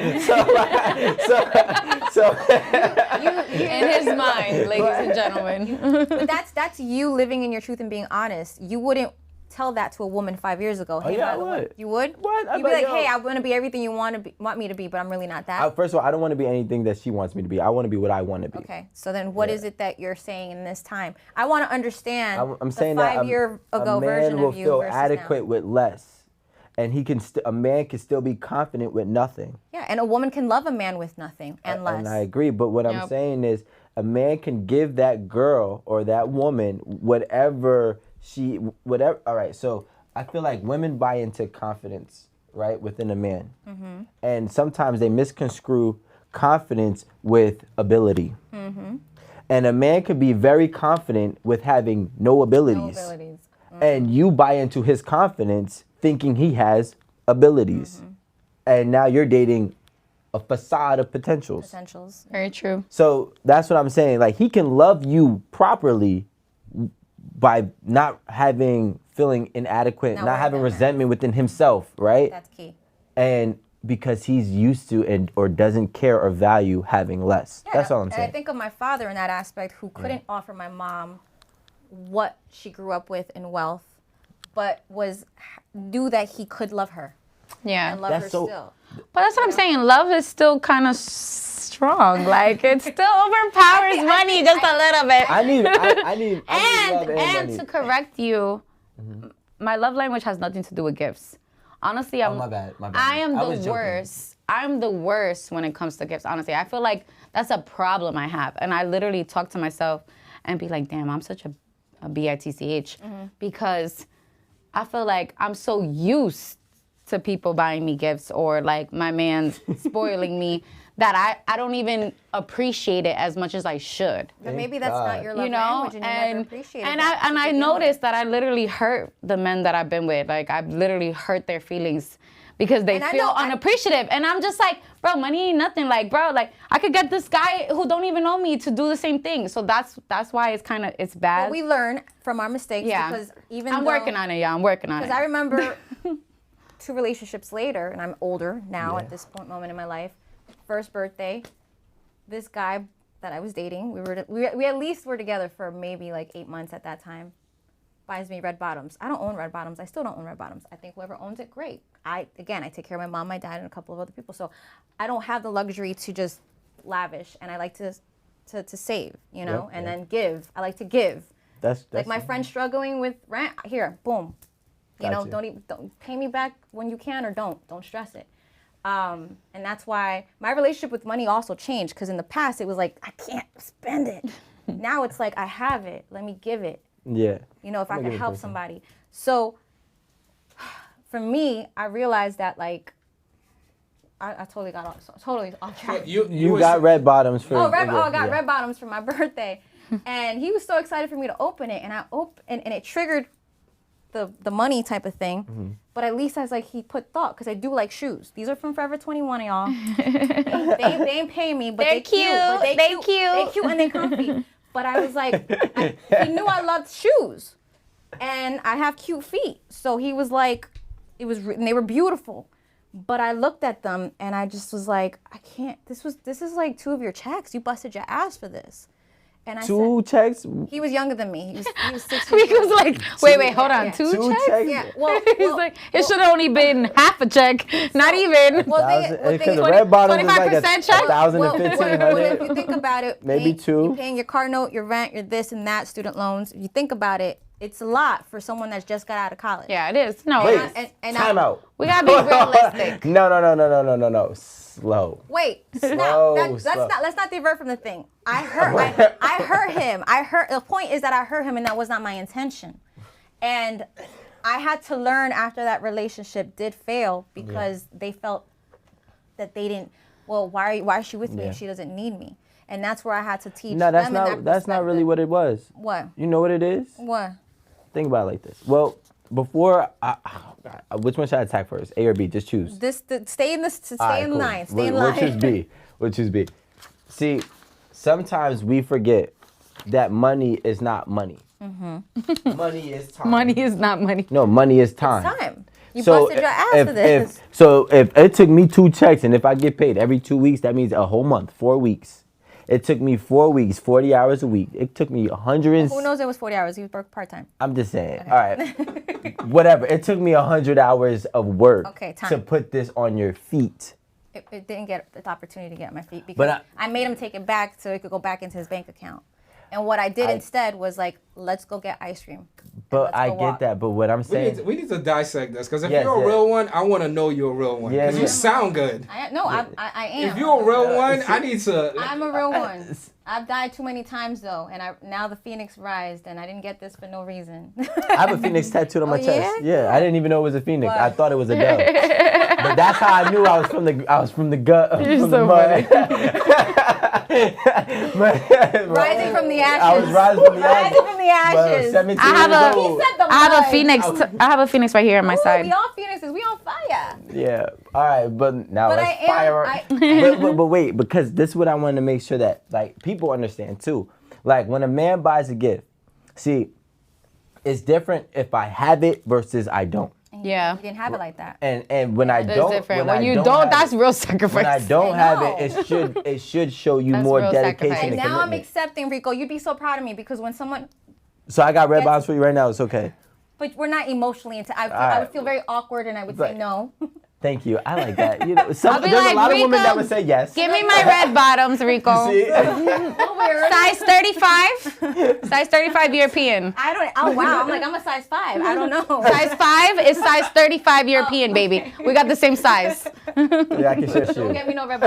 in his mind, ladies and gentlemen. But that's you living in your truth and being honest. You wouldn't tell that to a woman 5 years ago. Hey, I would. You would? What? You'd be like, hey, I want to be everything you want me to be, but I'm really not that. First of all, I don't want to be anything that she wants me to be. I want to be what I want to be. Okay, so then what is it that you're saying in this time? I want to understand I'm the saying 5 year ago version of you will feel versus adequate now. with less. And a man can still be confident with nothing. Yeah, and a woman can love a man with nothing and less. And I agree, but what I'm saying is a man can give that girl or that woman whatever. All right, so I feel like women buy into confidence, right, within a man. Mm-hmm. And sometimes they misconstrue confidence with ability. Mm-hmm. And a man could be very confident with having no abilities. Mm-hmm. And you buy into his confidence thinking he has abilities. Mm-hmm. And now you're dating a facade of potentials. Very true. So that's what I'm saying. Like, he can love you properly by not feeling inadequate, not having resentment within himself, right? That's key. And because he's used to or doesn't care or value having less. Yeah, that's all I'm saying. And I think of my father in that aspect, who couldn't offer my mom what she grew up with in wealth, but knew that he could love her. Yeah. And love her still. But that's what I'm saying. Love is still kind of strong. Like, it still overpowers money just a little bit. I need love and money. To correct you, my love language has nothing to do with gifts. Honestly, my bad. I am the worst. I'm the worst when it comes to gifts, honestly. I feel like that's a problem I have. And I literally talk to myself and be like, damn, I'm such a bitch. Because I feel like I'm so used to people buying me gifts or like my man spoiling me that I don't even appreciate it as much as I should. But maybe that's not your love language, and you never appreciate it. And I noticed that I literally hurt the men that I've been with. Like, I've literally hurt their feelings because they feel unappreciative. And I'm just like, bro, money ain't nothing. Like, bro, like, I could get this guy who don't even know me to do the same thing. So that's why it's bad. But we learn from our mistakes, because I'm working on it, I'm working on it. Because I remember 2 relationships later, and I'm older now at this moment in my life. First birthday, this guy that I was dating, we at least were together for maybe like 8 months at that time, buys me red bottoms. I don't own red bottoms. I still don't own red bottoms. I think whoever owns it, great. I take care of my mom, my dad, and a couple of other people. So I don't have the luxury to just lavish, and I like to save, you know, and then give. I like to give. That's like my friend struggling with rent. Here, boom. You know, don't pay me back when you can, or don't stress it. And that's why my relationship with money also changed, because in the past it was like, I can't spend it. Now it's like, I have it, let me give it. Yeah. You know, if I Let me can give it help to somebody. So for me, I realized that like, I totally got off track. You got red bottoms for. I got red bottoms for my birthday. And he was so excited for me to open it, and and it triggered the money type of thing. Mm-hmm. But at least I was like, he put thought, because I do like shoes. These are from Forever 21, y'all. they ain't paying me, but They're cute. But They cute. They cute and they comfy. But I was like, he knew I loved shoes, and I have cute feet. So he was like, and they were beautiful. But I looked at them and I just was like, I can't. This is like 2 of your checks. You busted your ass for this. And I 2 said, checks. he was younger than me. He was 6 years He was old. like, wait, hold on, Yeah. 2 checks? Yeah, well, He's like, it should have only been half a check, not even. Because the red bottoms is like 25% check? 1,000 well, to well, 1,500. if you think about it, Maybe 2. You're paying your car note, your rent, your this and that, student loans. If you think about it, it's a lot for someone that's just got out of college. Yeah, it is. No, Wait, and time out. we gotta be realistic. No. Slow. Wait, Slow, stop. Let's not divert from the thing. I hurt him. The point is that I hurt him, and that was not my intention. And I had to learn after that relationship did fail, because they felt that they didn't. Well, why is she with me if she doesn't need me? And that's where I had to teach. No, that's them that's not really what it was. What? You know what it is? What? Think about it like this. Well, before, which one should I attack first? A or B? Just choose. Stay in line. Stay in line. We'll choose B. We'll choose B. See, sometimes we forget that money is not money. Mm-hmm. Money is time. Money is not money. No, money is time. It's time. You busted your ass for this. If it took me 2 checks, and if I get paid every 2 weeks, that means a whole month, 4 weeks. It took me 4 weeks, 40 hours a week. It took me 100. Who knows it was 40 hours? You worked part-time. I'm just saying. Okay. All right. Whatever. It took me 100 hours of work to put this on your feet. It didn't get the opportunity to get my feet, because I made him take it back so it could go back into his bank account. And what I did instead was like, let's go get ice cream. But I get that. But what I'm saying, we need to dissect this, because if you're a real one, I want to know you're a real one. Because you sound good. I am. If you're a real one, I need to. I'm a real one. I've died too many times though, and now the phoenix rised, and I didn't get this for no reason. I have a phoenix tattooed on my chest. Yeah, I didn't even know it was a phoenix. What? I thought it was a dove. But that's how I knew I was from the gut. You're from so the mud. Rising from the ashes. I was rising from the ashes. Rising from the ashes. 17 I have years a- old. I have a phoenix. I have a phoenix right here on my side. We all phoenixes. We on fire. Yeah. All right, but now But let's I fire. am. But wait, because this is what I want to make sure that like people understand too. Like when a man buys a gift, see, it's different if I have it versus I don't. Yeah. You didn't have it like that. And when I It's don't, different. when When I you don't don't, have that's it, real sacrifice. when I don't I have know. it should show you That's more real dedication sacrifice. and Now I'm commitment. accepting, Rico. You'd be so proud of me, because when someone, So I got red bonds for you right now. It's okay. but we're not emotionally into. I right. would feel very awkward, and I would say Right. no. Thank you. I like that. You know, I'll there's be a like, lot of women Rico, that would say yes. Give me my red bottoms, Rico. See? Size 35. Size 35 European. I don't. Oh wow! I'm like, I'm a size 5. I don't know. Size 5 is size 35 European, baby. We got the same size. Yeah, I can share Don't you. get me no red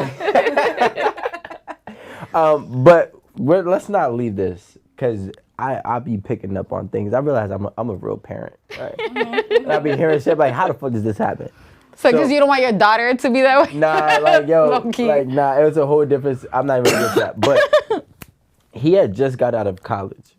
bottom. But let's not leave this, because I be picking up on things. I realize I'm a real parent, right? And I be hearing shit like, how the fuck does this happen? So, because you don't want your daughter to be that way? Nah, like, yo, Low-key. like, nah, it was a whole difference. I'm not even gonna get to that. But he had just got out of college.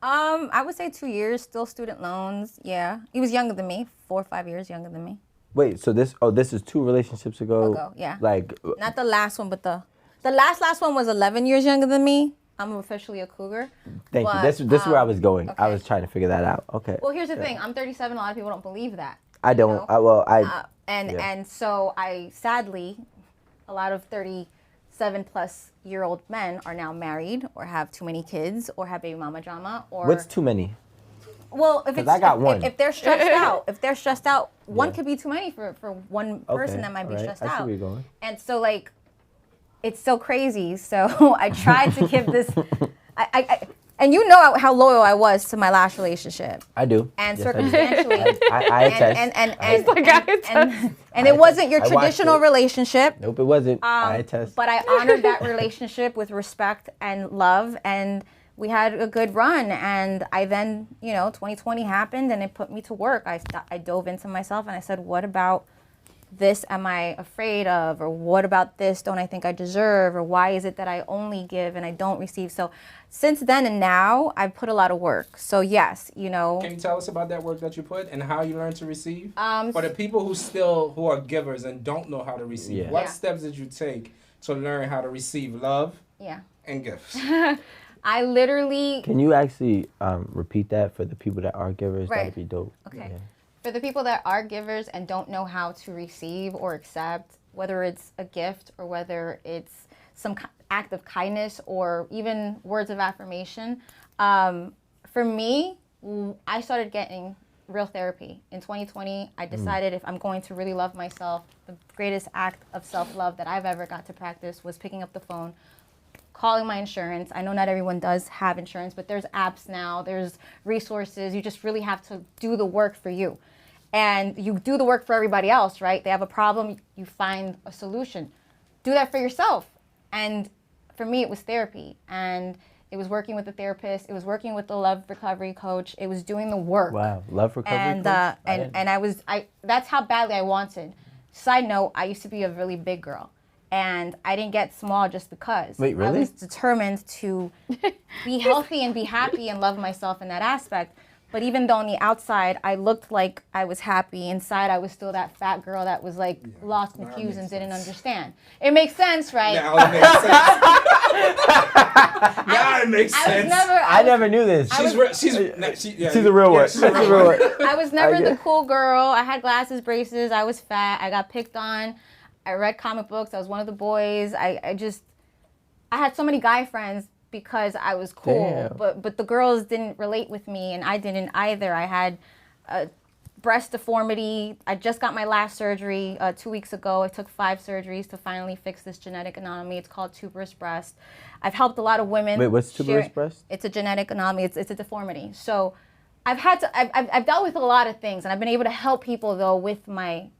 I would say 2 years, still student loans. Yeah, he was younger than me, 4 or 5 years younger than me. Wait, so this is 2 relationships ago? Yeah. Like, Not the last one, but the last one was 11 years younger than me. I'm officially a cougar. thank but, you. This is where I was going. I okay. was trying to figure that out. Okay. Well, here's the thing. I'm 37. A lot of people don't believe that. I don't. know? Yeah. And so I sadly, a lot of 37-plus-year-old men are now married, or have too many kids, or have baby mama drama, or What's too many? well, if it's I got one. If they're stressed out, one could be too many for one person that might be stressed I see out. where you're going. And so like, it's so crazy. So I tried to give this. And you know how loyal I was to my last relationship. I do. And Yes, I do. circumstantially, I attest. and it wasn't your I watched traditional it. relationship. Nope, it wasn't. I attest. But I honored that relationship with respect and love, and we had a good run. And I then, 2020 happened, and it put me to work. I dove into myself, and I said, what about this am I afraid of? Or what about this don't I think I deserve? Or why is it that I only give and I don't receive? So since then and now, I've put a lot of work. So yes, Can you tell us about that work that you put and how you learned to receive? For the people who are givers and don't know how to receive, what steps did you take to learn how to receive love and gifts? I literally... Can you actually repeat that for the people that are givers? Right. That'd be dope. Okay. Yeah. For the people that are givers and don't know how to receive or accept, whether it's a gift or whether it's some act of kindness or even words of affirmation, for me, I started getting real therapy. In 2020, I decided if I'm going to really love myself, the greatest act of self-love that I've ever got to practice was picking up the phone, calling my insurance. I know not everyone does have insurance, but there's apps now, there's resources. You just really have to do the work for you. And you do the work for everybody else, right? They have a problem, you find a solution. Do that for yourself. And for me, it was therapy. And it was working with a therapist. It was working with the love recovery coach. It was doing the work. Wow, love recovery And coach? that's how badly I wanted. Side note, I used to be a really big girl. And I didn't get small just because. Wait, really? I was determined to be healthy and be happy and love myself in that aspect. But even though on the outside I looked like I was happy, inside I was still that fat girl that was like lost, confused, and didn't understand. It makes sense, right? Now it makes sense. Now it makes sense. I never knew this. She's She's a real one. She's a real one. I was never the cool girl. I had glasses, braces. I was fat. I got picked on. I read comic books. I was one of the boys. I had so many guy friends because I was cool. Damn. But the girls didn't relate with me, and I didn't either. I had a breast deformity. I just got my last surgery 2 weeks ago. I took 5 surgeries to finally fix this genetic anomaly. It's called tuberous breast. I've helped a lot of women. Wait, what's tuberous breast? It's a genetic anomaly. It's a deformity. So I've dealt with a lot of things, and I've been able to help people though with my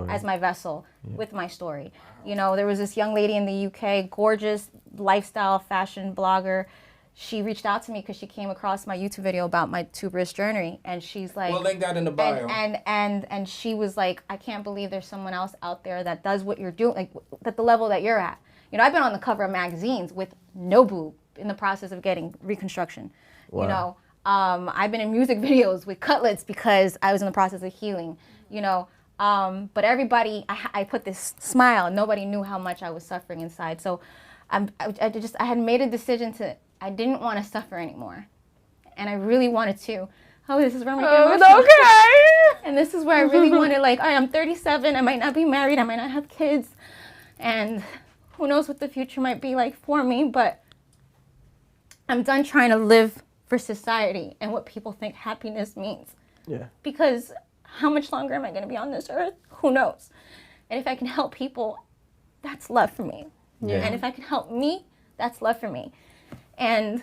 as my vessel with my story. There was this young lady in the UK, gorgeous lifestyle fashion blogger. She reached out to me because she came across my YouTube video about my tuberous journey, and she's like, we'll link that in the bio. And she was like, I can't believe there's someone else out there that does what you're doing, like at the level that you're at. I've been on the cover of magazines with no boob in the process of getting reconstruction. Wow. I've been in music videos with cutlets because I was in the process of healing. But everybody, I put this smile. Nobody knew how much I was suffering inside. So I had made a decision I didn't want to suffer anymore. And I really wanted to. Oh, this is where I'm getting emotional. Okay. And this is where I really wanted, all right, I'm 37. I might not be married. I might not have kids. And who knows what the future might be like for me. But I'm done trying to live for society and what people think happiness means. Yeah. Because how much longer am I going to be on this earth? Who knows? And if I can help people, that's love for me. Yeah. And if I can help me, that's love for me. And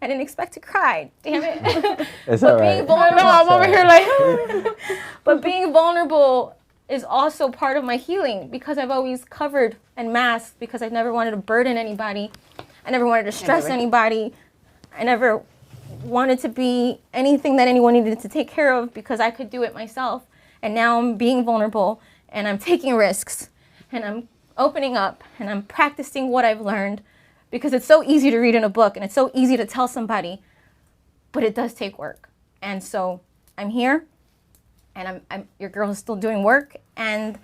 I didn't expect to cry, damn it. It's all right. Being vulnerable, I'm over here like, but being vulnerable is also part of my healing because I've always covered and masked because I never wanted to burden anybody. I never wanted to stress anybody. I never wanted to be anything that anyone needed to take care of because I could do it myself. And now I'm being vulnerable and I'm taking risks and I'm opening up and I'm practicing what I've learned because it's so easy to read in a book and it's so easy to tell somebody, but it does take work. And so I'm here and your girl is still doing work and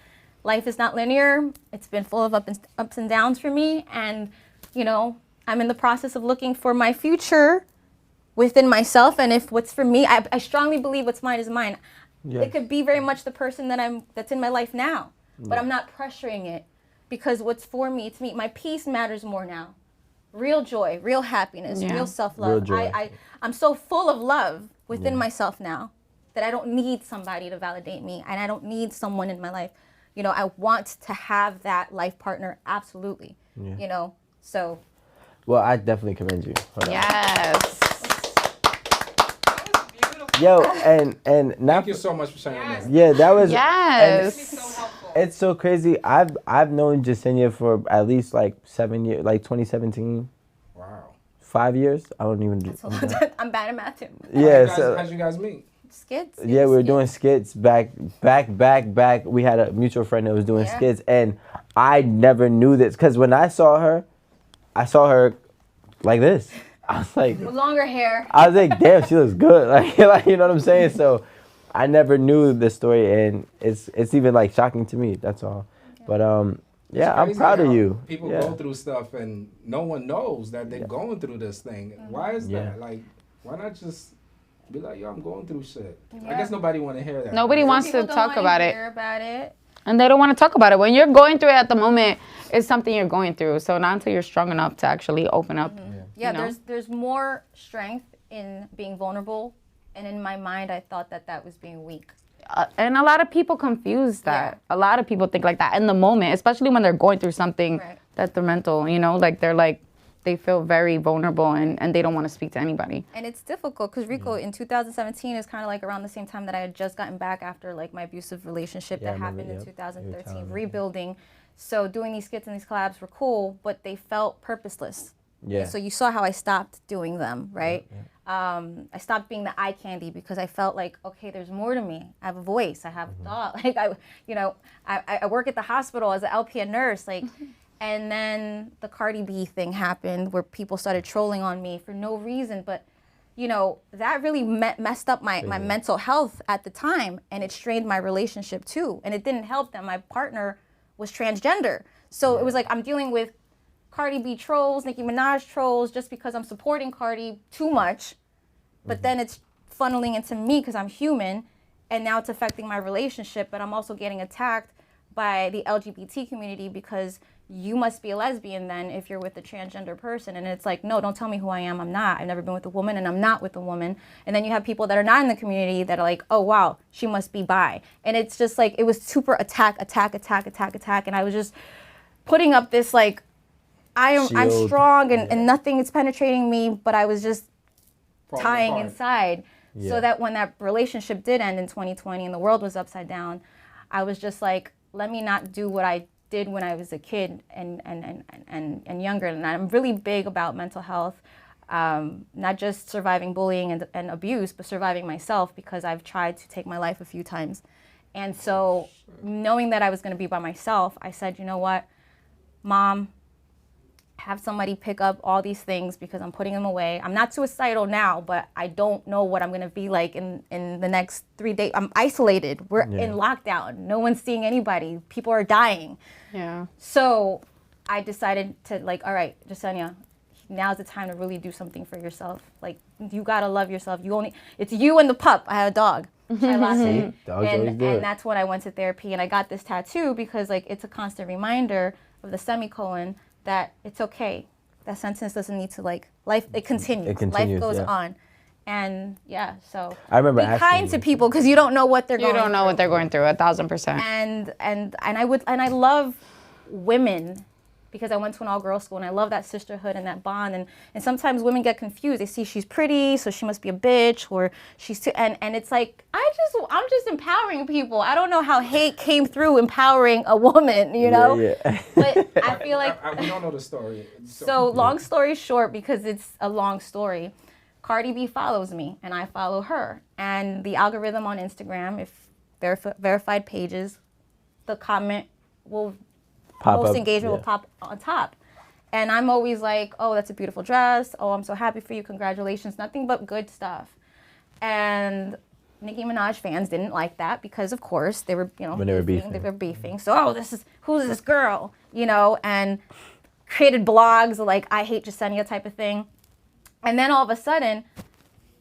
life is not linear. It's been full of ups and downs for me. And, I'm in the process of looking for my future within myself, and if what's for me, I strongly believe what's mine is mine. Yes. It could be very much the person that's in my life now, but I'm not pressuring it because what's for me, to me, my peace matters more now. Real joy, real happiness, real self-love. Real joy. I'm so full of love within myself now that I don't need somebody to validate me, and I don't need someone in my life. I want to have that life partner, absolutely. So. Well, I definitely commend you. Hold on. Yes. Yo, and not Thank you so much for sharing that. yeah, that was Yes. It's so crazy. I've known Jasenia for at least like 7 years, like 2017, Wow. 5 years. I don't even. I'm bad at math too. Yeah, How'd you guys meet? Skits. yeah, we were doing skits back. We had a mutual friend that was doing Yeah. skits, and I never knew this because when I saw her like this. I was like, With longer hair. I was like, damn, she looks good. Like, you know what I'm saying? So, I never knew this story, and it's even like shocking to me. That's all. But yeah, I'm Crazy proud of how you. People Yeah. go through stuff and no one knows that they're going through this thing. Why is Yeah. that? Like, why not just be like, yo, I'm going through shit. I Yeah. guess nobody want to hear that. Nobody wants People to don't talk wanna about it. hear about it. And they don't want to talk about it. When you're going through it at the moment, it's something you're going through. So not until you're strong enough to actually open up. Yeah, You know? there's more strength in being vulnerable, and in my mind, I thought that was being weak. And a lot of people confuse that. Yeah. A lot of people think like that in the moment, especially when they're going through something Right. detrimental, you know, like they feel very vulnerable and they don't want to speak to anybody. And it's difficult because Rico in 2017 is kind of like around the same time that I had just gotten back after like my abusive relationship Yeah, I that remember, happened in yep. You were 2013, telling me. rebuilding. So doing these skits and these collabs were cool, but they felt purposeless. Yeah. So you saw how I stopped doing them, right? I stopped being the eye candy because I felt like, okay, there's more to me. I have a voice. I have a thought. Like I work at the hospital as an LPN nurse. Like, and then the Cardi B thing happened where people started trolling on me for no reason, but that really messed up my mental health at the time, and it strained my relationship too. And it didn't help that my partner was transgender. So it was like I'm dealing with Cardi B trolls, Nicki Minaj trolls, just because I'm supporting Cardi too much. But then it's funneling into me because I'm human, and now it's affecting my relationship. But I'm also getting attacked by the LGBT community because you must be a lesbian then if you're with a transgender person. And it's like, no, don't tell me who I am. I'm not. I've never been with a woman, and I'm not with a woman. And then you have people that are not in the community that are like, oh, wow, she must be bi. And it's just like, it was super attack. And I was just putting up this like, I'm Shield. strong and nothing is penetrating me, but I was just Falling tying apart. inside. Yeah. So that when that relationship did end in 2020 and the world was upside down, I was just like, let me not do what I did when I was a kid and younger. And I'm really big about mental health, not just surviving bullying and abuse, but surviving myself, because I've tried to take my life a few times. And so knowing that I was going to be by myself, I said, you know what, Mom, have somebody pick up all these things because I'm putting them away. I'm not suicidal now, but I don't know what I'm going to be like in the next 3 days. I'm isolated. We're in lockdown. No one's seeing anybody. People are dying. Yeah. So I decided to like, all right, Jasenia, now's the time to really do something for yourself. Like, you got to love yourself. It's you and the pup. I have a dog. I lost it. Dogs always do it. And that's when I went to therapy, and I got this tattoo because like it's a constant reminder of the semicolon that it's okay. That sentence doesn't need to like life. It continues. It continues, Life goes yeah. on, and yeah. So I remember be asking kind you. to people because you don't know what they're You going. don't know through. what they're going through, 1,000%. And I love women because I went to an all-girls school, and I love that sisterhood and that bond. And sometimes women get confused. They see she's pretty, so she must be a bitch, or she's too. And it's like I'm just empowering people. I don't know how hate came through empowering a woman, you know. Yeah. But I feel like we don't know the story. so long story short, because it's a long story, Cardi B follows me and I follow her. And the algorithm on Instagram, if verified pages, the comment will, Pop most up, engagement yeah. will pop on top. And I'm always like, oh, that's a beautiful dress. Oh, I'm so happy for you. Congratulations. Nothing but good stuff. And Nicki Minaj fans didn't like that because, of course, they were, When they were beefing. They were beefing. So, oh, who's this girl? And created blogs like I hate Jasenia type of thing. And then all of a sudden,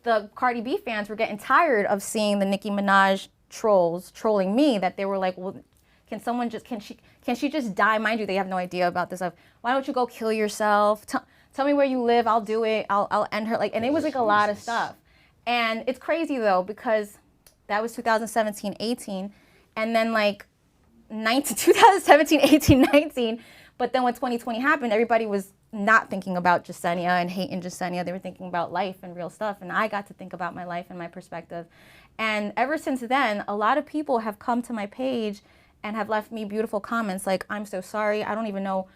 the Cardi B fans were getting tired of seeing the Nicki Minaj trolls trolling me, that they were like, well, can she just die? Mind you, they have no idea about this. Like, why don't you go kill yourself? Tell me where you live. I'll do it. I'll end her. Like, and it was like a lot of stuff. And it's crazy though, because that was 2017, 18. And then like 2017, 18, 19. But then when 2020 happened, everybody was not thinking about Jasenia and hating Jasenia. They were thinking about life and real stuff. And I got to think about my life and my perspective. And ever since then, a lot of people have come to my page and have left me beautiful comments like, I'm so sorry. I don't even know.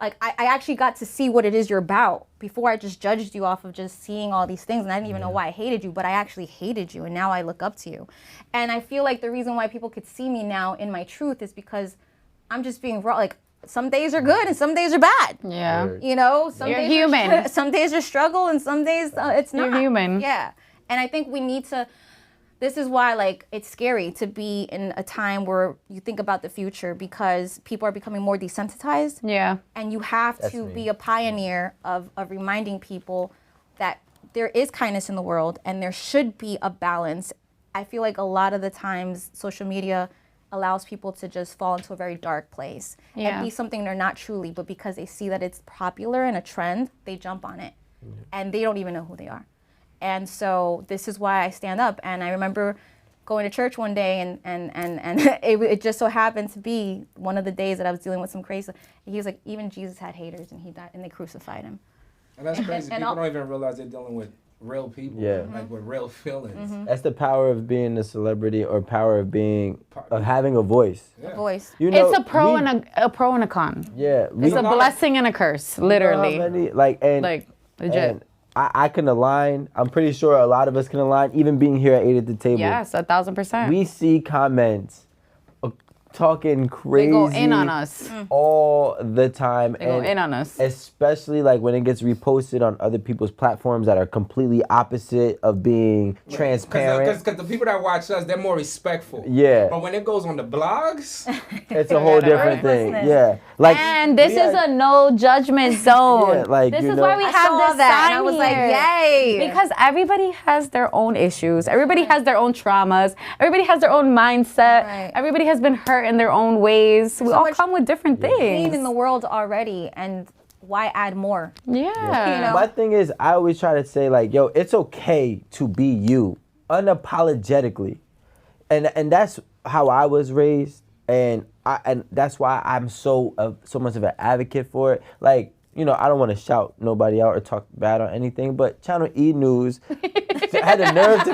Like, I actually got to see what it is you're about. Before, I just judged you off of just seeing all these things, and I didn't even know why I hated you, but I actually hated you, and now I look up to you. And I feel like the reason why people could see me now in my truth is because I'm just being raw. Like, some days are good and some days are bad. Yeah. You know, some You're days human. Some days are struggle, and some days it's not. You're human. Yeah. And I think we need to. This is why, like, it's scary to be in a time where you think about the future, because people are becoming more desensitized. Yeah. And you have to be a pioneer of reminding people that there is kindness in the world and there should be a balance. I feel like a lot of the times social media allows people to just fall into a very dark place and be something they're not truly, but because they see that it's popular and a trend, they jump on it and they don't even know who they are. And so this is why I stand up. And I remember going to church one day, and it just so happened to be one of the days that I was dealing with some crazy. He was like, even Jesus had haters, and he died, and they crucified him. And that's crazy. People don't even realize they're dealing with real people, like with real feelings. That's the power of being a celebrity, or power of being having a voice. A voice. You know, It's a pro and a con. Yeah, It's a blessing and a curse, literally. Like legit. And I can align. I'm pretty sure a lot of us can align. Even being here at 8 at the table. Yes, 1,000%. We see comments talking crazy. They go in on us. All the time. They go in on us. Especially like when it gets reposted on other people's platforms that are completely opposite of being transparent. Because the people that watch us, they're more respectful. Yeah. But when it goes on the blogs, it's a whole different thing. Yeah. Like, and this is a no judgment zone. Yeah, like, this you is know, why we I have saw this that, sign and I was here. like, yay. Because everybody has their own issues. Everybody has their own traumas. Everybody has their own mindset. Right. Everybody has been hurt in their own ways. We all come with different things. Pain in the world already, and why add more? Yeah. You know? My thing is, I always try to say, like, yo, it's okay to be you, unapologetically, and that's how I was raised, and that's why I'm so much of an advocate for it. Like, you know, I don't want to shout nobody out or talk bad on anything, but Channel E News had the nerve to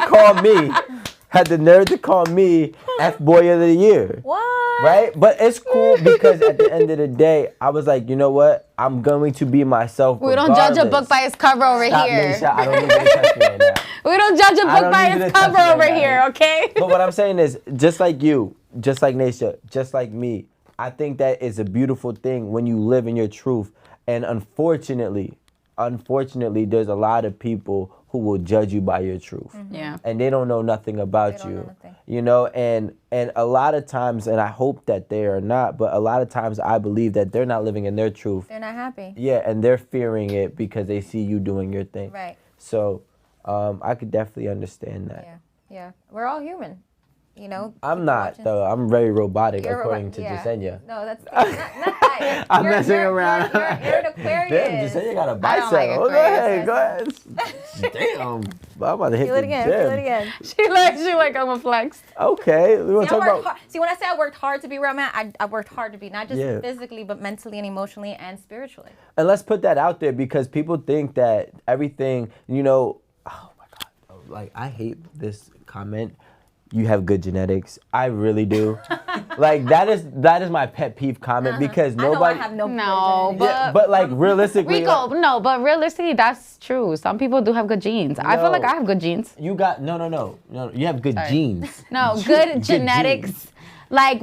call me F Boy of the Year. What? Right? But it's cool because at the end of the day, I was like, you know what? I'm going to be myself. We don't judge a book by its cover over Stop, here. Nisha. I don't need you to touch me right now. We don't judge a book by need you its to touch cover me right over now. here, okay? But what I'm saying is, just like you, just like Nisha, just like me, I think that is a beautiful thing when you live in your truth. And unfortunately, there's a lot of people who will judge you by your truth. Yeah. And they don't know nothing about you. You know, and a lot of times, and I hope that they are not, but a lot of times I believe that they're not living in their truth. They're not happy. Yeah, and they're fearing it because they see you doing your thing. Right. So I could definitely understand that. Yeah. We're all human. You know. I'm not, though. I'm very robotic, You're according to Jasenia. No, that's not that. I'm messing around. You're an Aquarius. Damn, Jasenia got a bicep. like Oh, go ahead. Damn. I'm about to hit Feel the it again. gym. Feel it again. She like I'm a flex. Okay. We want to See, talk about... See, when I say I worked hard to be where I'm at, I worked hard to be not just Yeah. physically, but mentally and emotionally and spiritually. And let's put that out there because people think that everything, you know... Oh, my God. Like, I hate this comment. You have good genetics. I really do. Like, that is my pet peeve comment because nobody... I know I have No, good but... Yeah, but like realistically... Rico, no, but realistically, that's true. Some people do have good genes. I feel like I have good genes. You got... No. You have good genes. No, good genetics. genes. Like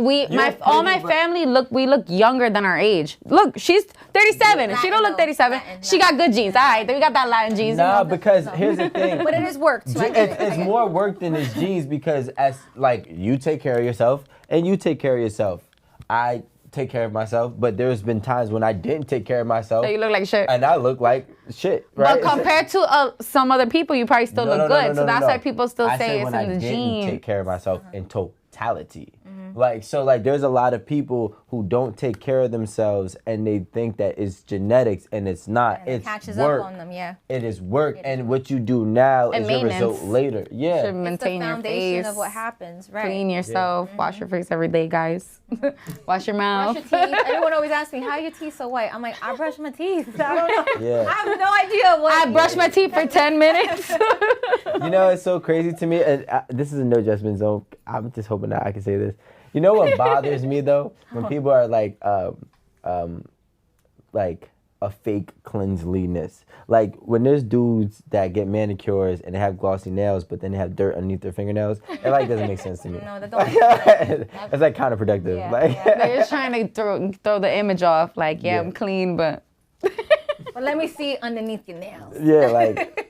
all my pretty, family we look younger than our age. Look, she's 37. She don't look 37. She got good genes. All right, then we got that Latin genes. No, because here's the thing. But it is work too. I get it. It's more work than it's genes because as like you take care of yourself and you take care of yourself. I take care of myself, but there's been times when I didn't take care of myself. So you look like shit. And I look like shit, right? But compared to some other people, you probably still look good. So that's why people still I say said it's when I in the didn't gene. take care of myself in totality. Like, so like there's a lot of people who don't take care of themselves and they think that it's genetics and it's not. And it It's catches work. up on them, yeah. It is work, and what you do now And is your result maintenance. later. Yeah. Should maintain It's the your foundation face. of what happens, right? Clean yourself. Wash your face every day, guys. Wash your mouth. Brush your teeth. Everyone always asks me, how are your teeth so white? I'm like, I brush my teeth. I don't know. Yeah. I have no idea what. I brush my teeth for 10 minutes. You know, it's so crazy to me. And this is a no judgment zone. I'm just hoping that I can say this. You know what bothers me though? When people are like a fake cleanliness. Like when there's dudes that get manicures and they have glossy nails, but then they have dirt underneath their fingernails. It like doesn't make sense to me. No, that don't. It's like counterproductive. Yeah, like yeah. They're just trying to throw the image off. Like, yeah, Yeah. I'm clean, but But let me see underneath your nails. yeah, like.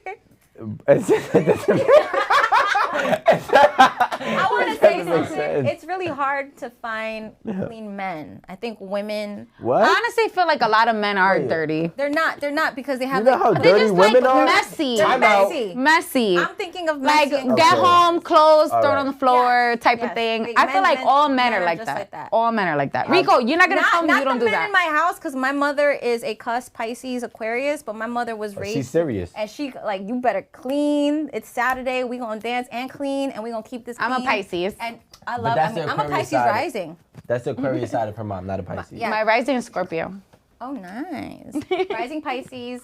I want to say Doesn't make something. sense. It's really hard to find clean men. I think women. What? I honestly feel like a lot of men are Wait. dirty. They're not because they have. You know how like, dirty just women like are? messy. They're Time out. messy. Messy. I'm thinking of Like, messy. get Okay. home, clothes, All throw it right. on the floor Yes, type yes. of thing. Like, I feel like all men are just like that. All men are like that. I'm- Rico, you're not going to tell me Not you don't the do men that. in my house because my mother is a cuss Pisces Aquarius, but my mother was raised. She's serious. And she like, you better clean. It's Saturday. We gonna dance and clean, and we gonna keep this. I'm a clean. Pisces. And I love. that's I mean, the I'm a Aquarius Pisces side. rising. That's the Aquarius side of her mom, not a Pisces. Yeah. My rising is Scorpio. Oh, nice. Rising Pisces,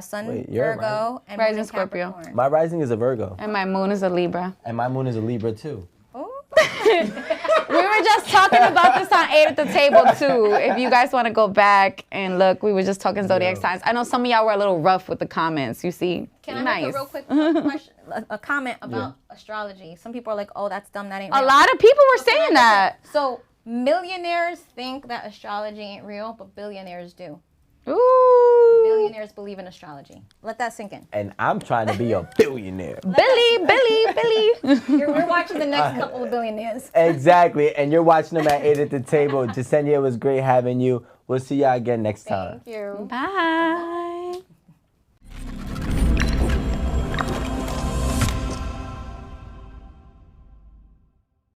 Sun Wait, you're a Virgo, and Rising Moon in Scorpio. Capricorn. My rising is a Virgo, And my moon is a Libra. and my moon is a Libra too. Ooh. We were just talking about this on 8 at the table too. If you guys want to go back and look, we were just talking zodiac Yeah. signs. I know some of y'all were a little rough with the comments. You see, Can I nice. make a real quick question, a comment about astrology? Some people are like, "Oh, that's dumb. That ain't A real." lot of people were Can I saying just that. say- So millionaires think that astrology ain't real, but billionaires do. Ooh, Billionaires believe in astrology. Let that sink in. And I'm trying to be a billionaire. Billy. We're watching the next couple of billionaires. Exactly. And you're watching them at 8 at the table. Jasenia, it was great having you. We'll see y'all again next time. Thank you. Bye.